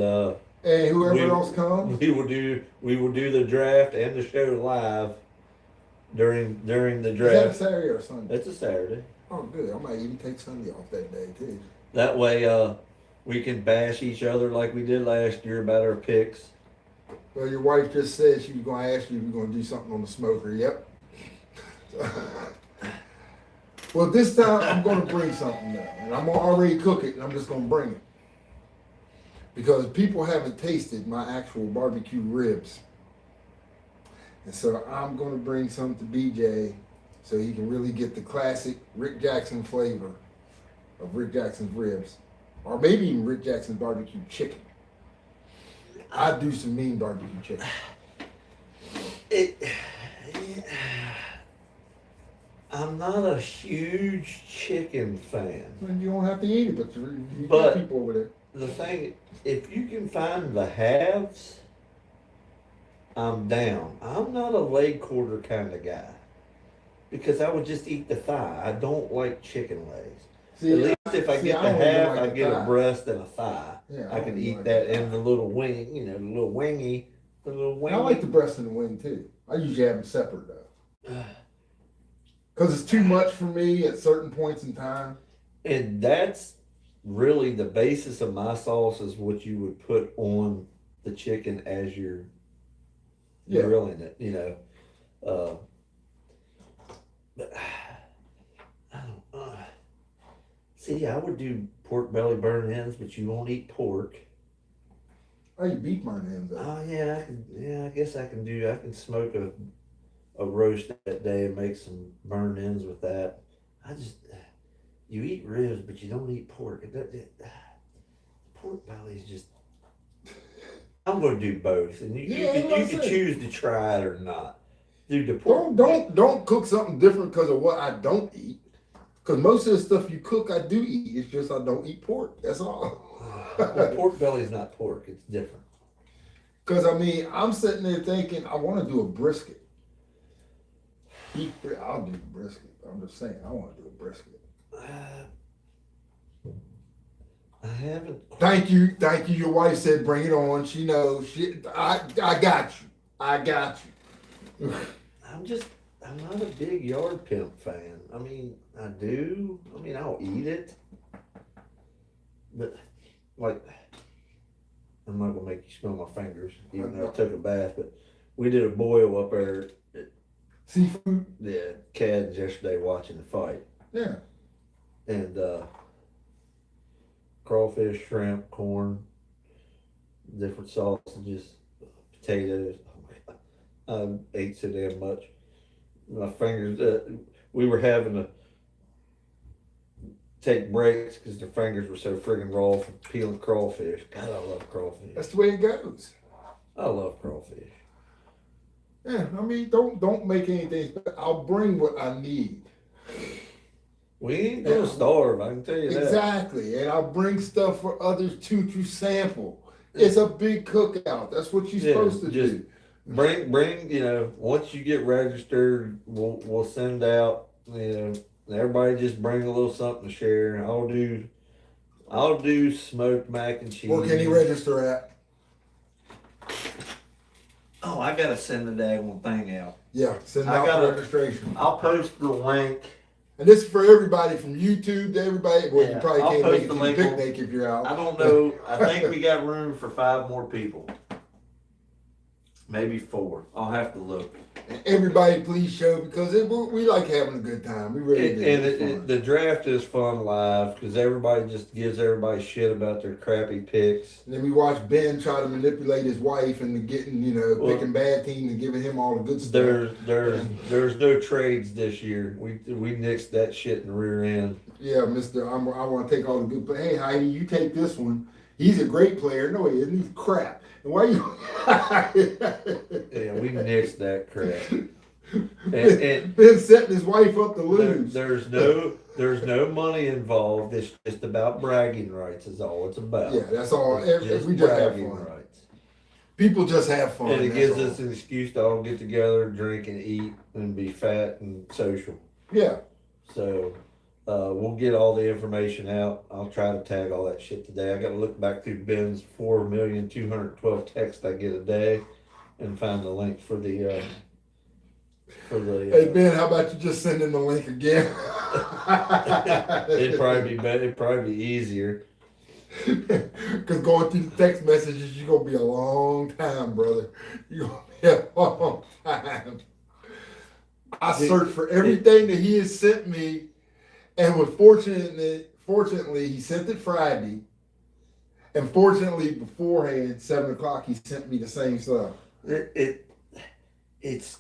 whoever else comes. we will do the draft and the show live during the Is that a draft. Saturday or Sunday? It's a Saturday. Oh, good. I might even take Sunday off that day too. That way, we can bash each other like we did last year about our picks. Well, your wife just said she was going to ask you if you're going to do something on the smoker. Yep. Well, this time I'm going to bring something now, and I'm gonna already cook it, and I'm just going to bring it because people haven't tasted my actual barbecue ribs, and so I'm going to bring some to BJ so he can really get the classic Rick Jackson flavor of Rick Jackson's ribs, or maybe even Rick Jackson's barbecue chicken. I do some mean barbecue chicken. I'm not a huge chicken fan. Well, you don't have to eat it, but you But- got people over there. The thing, if you can find the halves, I'm down. I'm not a leg quarter kind of guy because I would just eat the thigh. I don't like chicken legs. See, At least if I get the don't even half, like I the get thigh. a breast and a thigh. Yeah, I don't can even eat like that the in the little wing, the little wingy, the little wingy. I like the breast and the wing too. I usually have them separate though, because it's too much for me at certain points in time. And that's really the basis of my sauce is what you would put on the chicken as you're Yeah. grilling it, but I don't. See, I would do pork belly burn ends, but you won't eat pork. I eat beef burn ends though. Oh yeah, I guess I can do. I can smoke a roast that day and make some burn ends with that. You eat ribs, but you don't eat pork. Pork belly is just. I'm going to do both, and you Yeah, can that's it. choose to try it or not. Dude, the pork. Don't cook something different because of what I don't eat. Because most of the stuff you cook, I do eat. It's just I don't eat pork. That's all. Well, pork belly is not pork. It's different. Because I mean, I'm sitting there thinking I want to do a brisket. I'll do a brisket. I'm just saying I want to do a brisket. I haven't. Thank you. Your wife said bring it on. She knows. I got you. I got you. I'm not a big yard pimp fan. I mean, I do. I mean, I'll eat it. But, like, I'm not going to make you smell my fingers, even though I took a bath. But we did a boil up there at Seafood? Yeah, Cad's yesterday watching the fight. Yeah. And crawfish, shrimp, corn, different sausages, potatoes. Oh my God. I ate so damn much. My fingers, we were having to take breaks because their fingers were so friggin' raw from peeling crawfish. God, I love crawfish. That's the way it goes. I love crawfish. Yeah, I mean, don't make anything. I'll bring what I need. We ain't gonna starve, I can tell you that. Exactly, and I'll bring stuff for others to sample. It's a big cookout. That's what you're supposed to do. Bring. Once you get registered, we'll send out. Everybody just bring a little something to share. I'll do smoked mac and cheese. Where can he register at? Oh, I gotta send the daggone thing out. Yeah, send out the registration. I'll post the link. And this is for everybody from YouTube to everybody. Well, you probably can't make it to the link picnic if you're out. I don't know. I think we got room for 5 more people. Maybe 4. I'll have to look. And everybody please show because we like having a good time. We really do. And the draft is fun live because everybody just gives everybody shit about their crappy picks. And then we watch Ben try to manipulate his wife into getting, picking bad teams and giving him all the good stuff. There's no trades this year. We nixed that shit in the rear end. Yeah, Mister, I want to take all the good. But hey, Heidi, you take this one. He's a great player. No, he isn't. He's crap. And why you? Yeah, we nixed that crap. And Ben setting his wife up to lose. There's no money involved. It's just about bragging rights. Is all it's about. Yeah, that's all. We just have bragging fun. rights. People just have fun. And it gives us an excuse to all get together, drink and eat, and be fat and social. Yeah. So we'll get all the information out. I'll try to tag all that shit today. I got to look back through Ben's 4,212 texts I get a day, and find the link for the. Hey Ben, how about you just send in the link again? It'd probably be better. It'd probably be easier. Because going through the text messages, you're gonna be a long time, brother. You're gonna be a long time. I searched for everything that he has sent me, and fortunately, he sent it Friday, and fortunately, beforehand, 7 o'clock, he sent me the same stuff. It's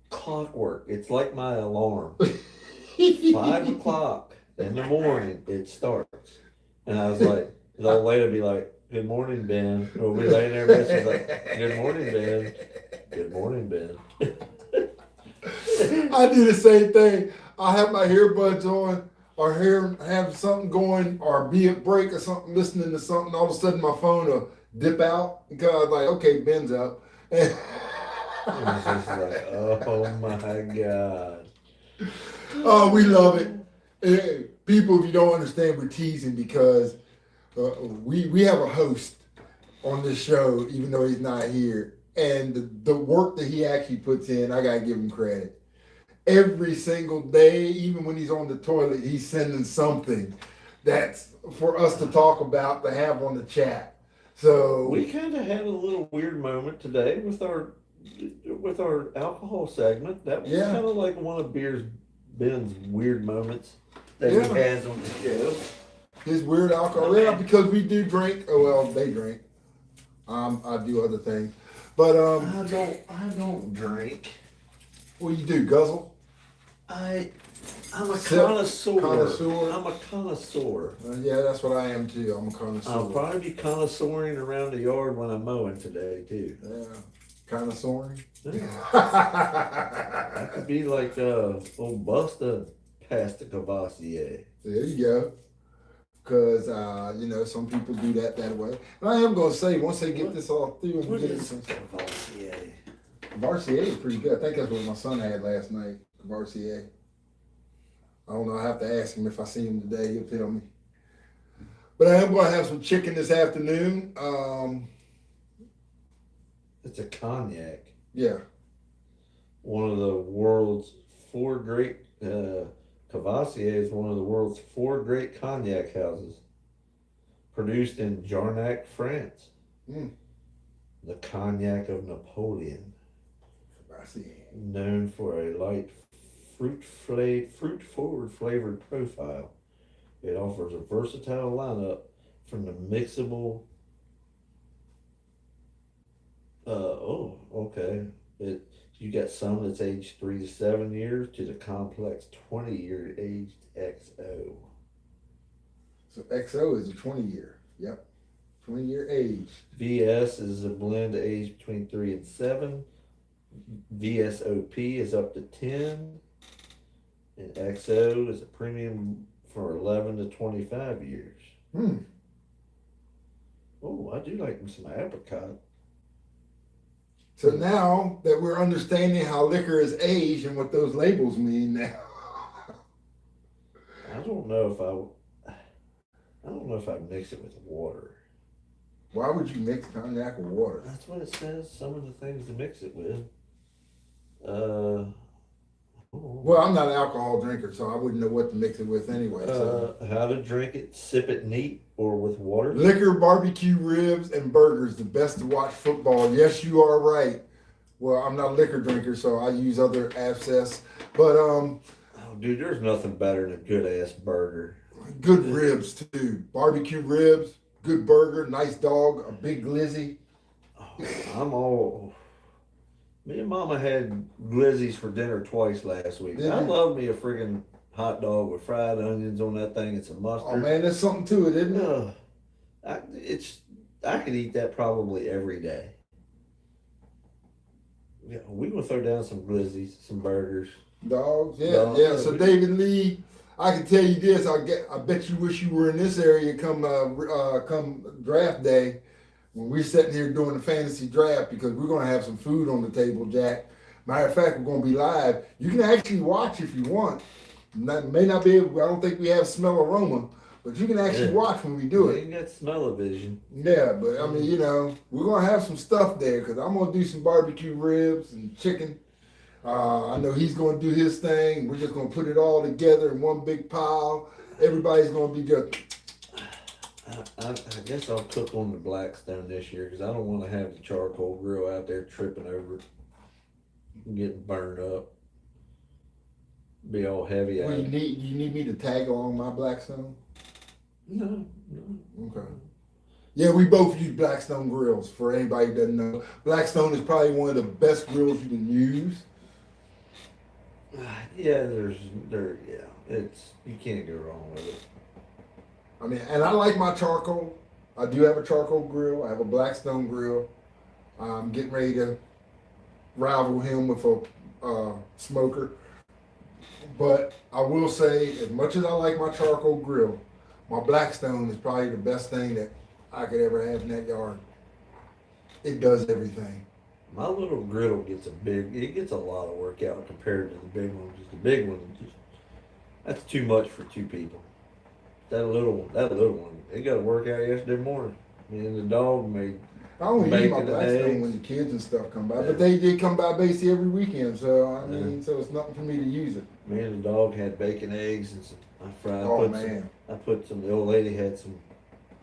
clockwork. It's like my alarm. 5 o'clock in the morning, it starts, and I was like, the old lady would be like, "Good morning, Ben." We'll be laying there, and she's like, "Good morning, Ben. Good morning, Ben." I do the same thing. I have my earbuds on, or have something going, or be at break or something, listening to something. All of a sudden, my phone will dip out because I was like, "Okay, Ben's up." It's just like, oh my God. Oh, we love it. People, if you don't understand, we're teasing because we have a host on this show, even though he's not here. And the work that he actually puts in, I got to give him credit. Every single day, even when he's on the toilet, he's sending something that's for us to talk about, to have on the chat. So we kind of had a little weird moment today with our alcohol segment. That was kind of like one of Ben's weird moments that he has on the show. His weird alcohol, because we do drink. Oh well, they drink. I do other things, but I don't drink. What you do? Guzzle? I'm a connoisseur. I'm a connoisseur. Yeah, that's what I am too. I'm a connoisseur. I'll probably be connoisseuring around the yard when I'm mowing today too. Yeah, kind of soaring. Yeah. That could be like old Busta past the Cavassier. There you go. Because, some people do that way. And I am going to say, once they get this all through and What get is it. Cavassier? Cavassier is pretty good. I think that's what my son had last night. Cavassier. I don't know. I have to ask him if I see him today. He'll tell me. But I am going to have some chicken this afternoon. It's a cognac. Yeah. One of the world's four great, Cavassier is one of the world's four great cognac houses. Produced in Jarnac, France. Mm. The cognac of Napoleon. Cavassier. Known for a light fruit-forward flavored profile. It offers a versatile lineup from the mixable. Okay. You got some that's aged 3 to 7 years to the complex 20-year aged XO. So XO is a 20-year. Yep. 20-year age. VS is a blend aged between 3 and 7. VSOP is up to 10. And XO is a premium for 11 to 25 years. Oh, I do like some apricot. So now that we're understanding how liquor is aged and what those labels mean now. I don't know if I mix it with water. Why would you mix cognac with water? That's what it says. Some of the things to mix it with. Well, I'm not an alcohol drinker, so I wouldn't know what to mix it with anyway. How to drink it: sip it neat or with water. Liquor, barbecue ribs, and burgers. The best to watch football. Yes, you are right. Well, I'm not a liquor drinker, so I use other access. But oh, dude, there's nothing better than a good ass burger. Good ribs too. Barbecue ribs, good burger, nice dog, a big glizzy. Oh, me and Mama had glizzies for dinner twice last week. Did I you? love me a friggin' hot dog with fried onions on that thing and some mustard. Oh man, there's something to it, isn't it? I could eat that probably every day. Yeah, we gonna throw down some glizzies, some burgers. Dogs, yeah. Dogs. So David Lee, I can tell you this. I bet you wish you were in this area come draft day when we're sitting here doing the fantasy draft, because we're gonna have some food on the table, Jack. Matter of fact, we're gonna be live. You can actually watch if you want. May not be able. I don't think we have smell aroma, but you can actually watch when we do it. You got smell-o-vision. Yeah, but I mean, we're gonna have some stuff there because I'm gonna do some barbecue ribs and chicken. I know he's gonna do his thing. We're just gonna put it all together in one big pile. Everybody's gonna be good. I guess I'll cook on the Blackstone this year because I don't want to have the charcoal grill out there tripping over, getting burned up, be all heavy. Well, you need me to tag along my Blackstone? No. Okay. Yeah, we both use Blackstone grills. For anybody who doesn't know, Blackstone is probably one of the best grills you can use. Yeah, you can't go wrong with it. I mean, and I like my charcoal. I do have a charcoal grill. I have a Blackstone grill. I'm getting ready to rival him with a smoker. But I will say, as much as I like my charcoal grill, my Blackstone is probably the best thing that I could ever have in that yard. It does everything. My little griddle gets it gets a lot of work out compared to the big one. Just the big one, that's too much for two people. That little one, it got to work out yesterday morning. Me and the dog made. I only use my bacon and Blackstone eggs. when the kids and stuff come by, Yeah. but they come by basically every weekend. So I mean, so it's nothing for me to use it. Me and the dog had bacon, eggs, and some. Oh man! The old lady had some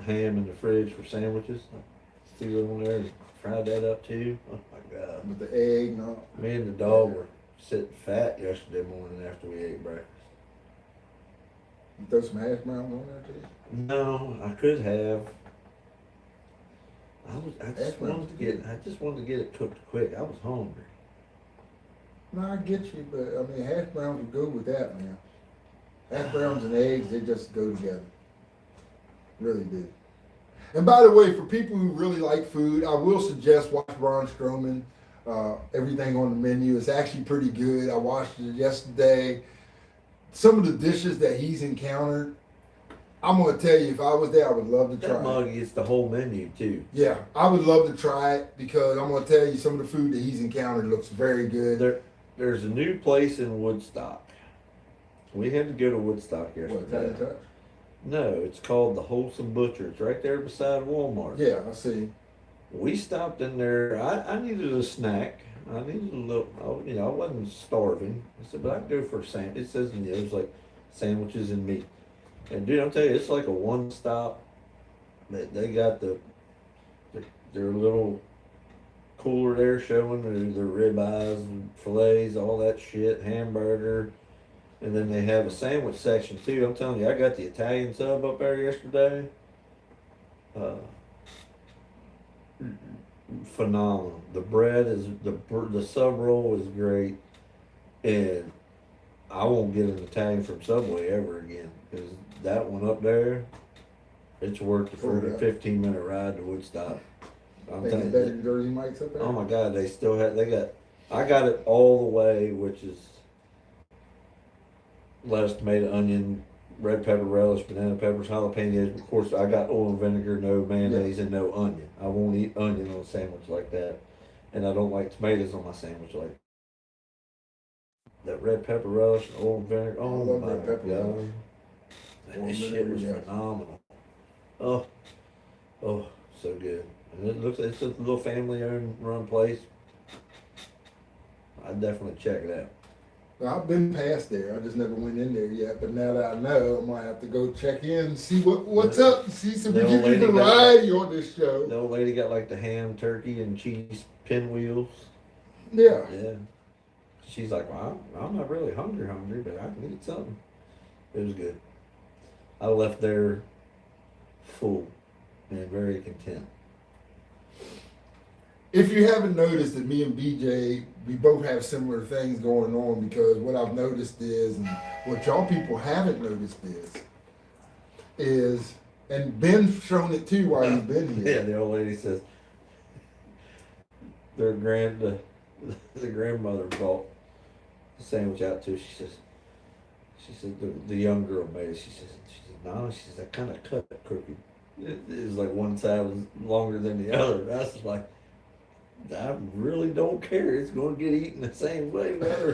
ham in the fridge for sandwiches. I threw it on there and fried that up too. Oh my god! With the egg, no. Me and the dog were sitting fat yesterday morning after we ate breakfast. You throw some hash browns on there too. No, I could have. I just wanted to get it cooked quick. I was hungry. No, I get you, but I mean, hash browns would go with that, man. Hash browns and eggs, they just go together. Really do. And by the way, for people who really like food, I will suggest watch Braun Strowman. Everything on the menu is actually pretty good. I watched it yesterday. Some of the dishes that he's encountered, I'm gonna tell you, if I was there, I would love to try That mug gets the whole menu too. Yeah, I would love to try it because I'm gonna tell you, some of the food that he's encountered looks very good. There's a new place in Woodstock. We had to go to Woodstock What, yesterday. Italian Touch? No, it's called the Wholesome Butcher. It's right there beside Walmart. Yeah, I see. We stopped in there. I needed a snack. I needed a little. I wasn't starving. I said, but I'd go for a sandwich. It says in it was like sandwiches and meat. And dude, I'll tell you, it's like a one stop. They got their little cooler there showing their ribeyes and fillets, all that shit, hamburger. And then they have a sandwich section too. I'm telling you, I got the Italian sub up there yesterday. Phenomenal. The bread is the sub roll is great, and I won't get an Italian from Subway ever again because that one up there, it's worth the 15-minute ride to Woodstock. I'm They telling got better you. than Jersey Mike's up there. Oh my God, I got it all the way, which is lettuce, tomato, onion, red pepper relish, banana peppers, jalapenos. Of course, I got oil and vinegar, no mayonnaise, and no onion. I won't eat onion on a sandwich like that. And I don't like tomatoes on my sandwich like that. Red pepper relish and oil and vinegar. Oh love my red pepper God. relish. Man, Oil this and shit vinegar, was yeah. phenomenal. Oh, so good. And it's a little family-owned run place. I'd definitely check it out. Well, I've been past there. I just never went in there yet. But now that I know, I might have to go check in and see what's up. And see some The old lady variety on this show. The old lady got like the ham, turkey, and cheese pinwheels. Yeah. Yeah. She's like, well, I'm not really hungry, but I can eat something. It was good. I left there full and very content. If you haven't noticed that me and BJ, we both have similar things going on, because what I've noticed is, and what y'all people haven't noticed is, and Ben's shown it too while he's been Yeah, here. the old lady says the grandmother brought the sandwich out to her. She said the young girl made it. She said, no, she said, I kind of cut that cookie. It was like one side was longer than the other. And I was like, I really don't care. It's going to get eaten the same way. Whether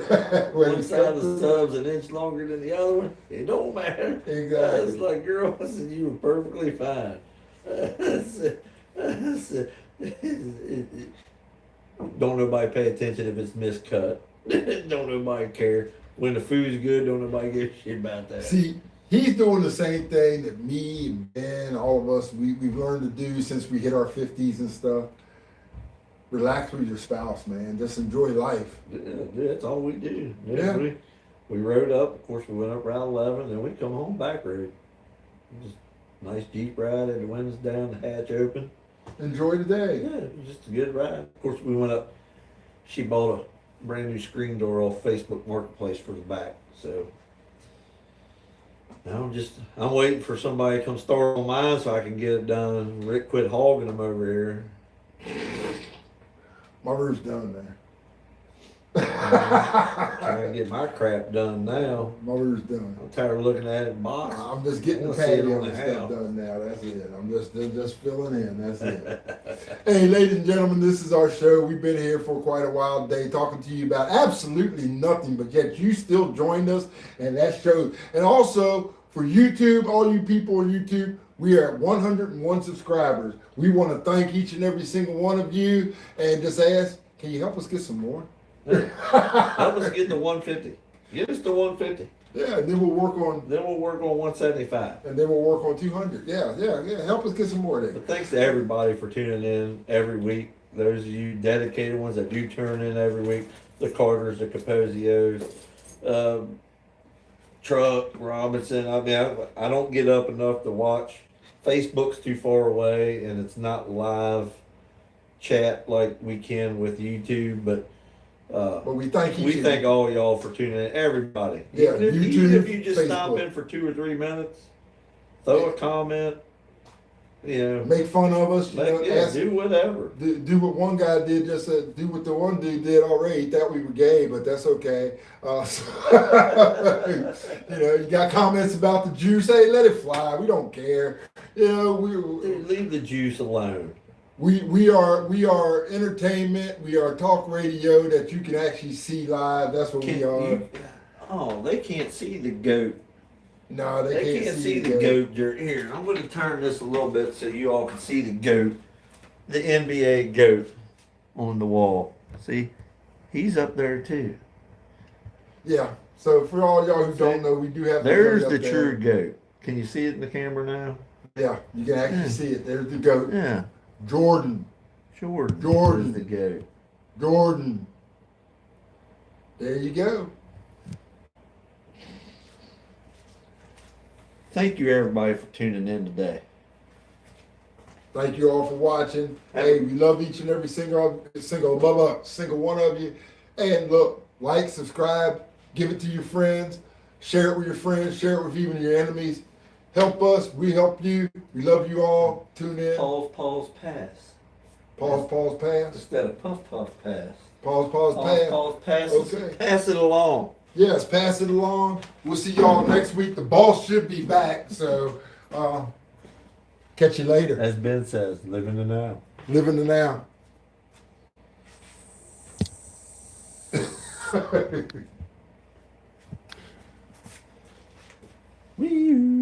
one side of the sub's an inch longer than the other one, it don't matter. Exactly. I was like, girl, I said, you were perfectly fine. I said, don't nobody pay attention if it's miscut. Don't nobody care. When the food's good, don't nobody give a shit about that. See, he's doing the same thing that me and Ben, all of us, we've learned to do since we hit our 50s and stuff. Relax with your spouse, man. Just enjoy life. Yeah, that's all we do. Yeah. We rode up. Of course, we went up Route 11, and we come home back road. Just nice Jeep ride, and the windows down, the hatch open. Enjoy the day. Yeah, it was just a good ride. Of course, we went up. She bought a brand new screen door off Facebook Marketplace for the back. So now I'm waiting for somebody to come start on mine so I can get it done. Rick quit hogging them over here. My roof's done there. Trying to get my crap done now. My roof's done. I'm tired of looking at it box. I'm just getting I the wanna see it patio on and the stuff house. done now. That's it. I'm just filling in. That's it. Hey, ladies and gentlemen, this is our show. We've been here for quite a while today, talking to you about absolutely nothing, but yet you still joined us, and that shows. And also for YouTube, all you people on YouTube, we are at 101 subscribers. We want to thank each and every single one of you, and just ask, can you help us get some more? Help us get to 150. Get us to 150. Yeah, and then we'll work on. Then we'll work on 175. And then we'll work on 200. Yeah. Help us get some more there. But thanks to everybody for tuning in every week. Those of you dedicated ones that do turn in every week. The Carters, the Caposios, Truck, Robinson. I mean, I don't get up enough to watch. Facebook's too far away, and it's not live chat like we can with YouTube. But we thank we thank all y'all for tuning in. Everybody. Yeah, Even if you just Facebook. stop in for 2 or 3 minutes, throw a comment. make fun of us. Do whatever. Do what one guy did. Just do what the one dude did already. He thought we were gay, but that's okay. You got comments about the juice. Hey, let it fly. We don't care. Leave the juice alone. We are entertainment. We are talk radio that you can actually see live. That's what we are. They can't see the goat. No, they can't see the goat. Here, I'm going to turn this a little bit so you all can see the goat, the NBA goat on the wall. See, he's up there too. Yeah. So for all y'all who don't know, we do have. There's the true goat. Can you see it in the camera now? Yeah, you can actually see it. There's the goat. Yeah. Jordan is the goat. Jordan. There you go. Thank you, everybody, for tuning in today. Thank you all for watching. Hey, we love each and every single one of you. And look, like, subscribe, give it to your friends, share it with your friends, share it with even your enemies. Help us, we help you. We love you all. Tune in. Pause, pass. Pause, pass. Instead of puff, pass. Pause, pass. Pause, pass. Okay. Pass it along. Yes, pass it along. We'll see y'all next week. The boss should be back. So, catch you later. As Ben says, live in the now. Live in the now. Wee.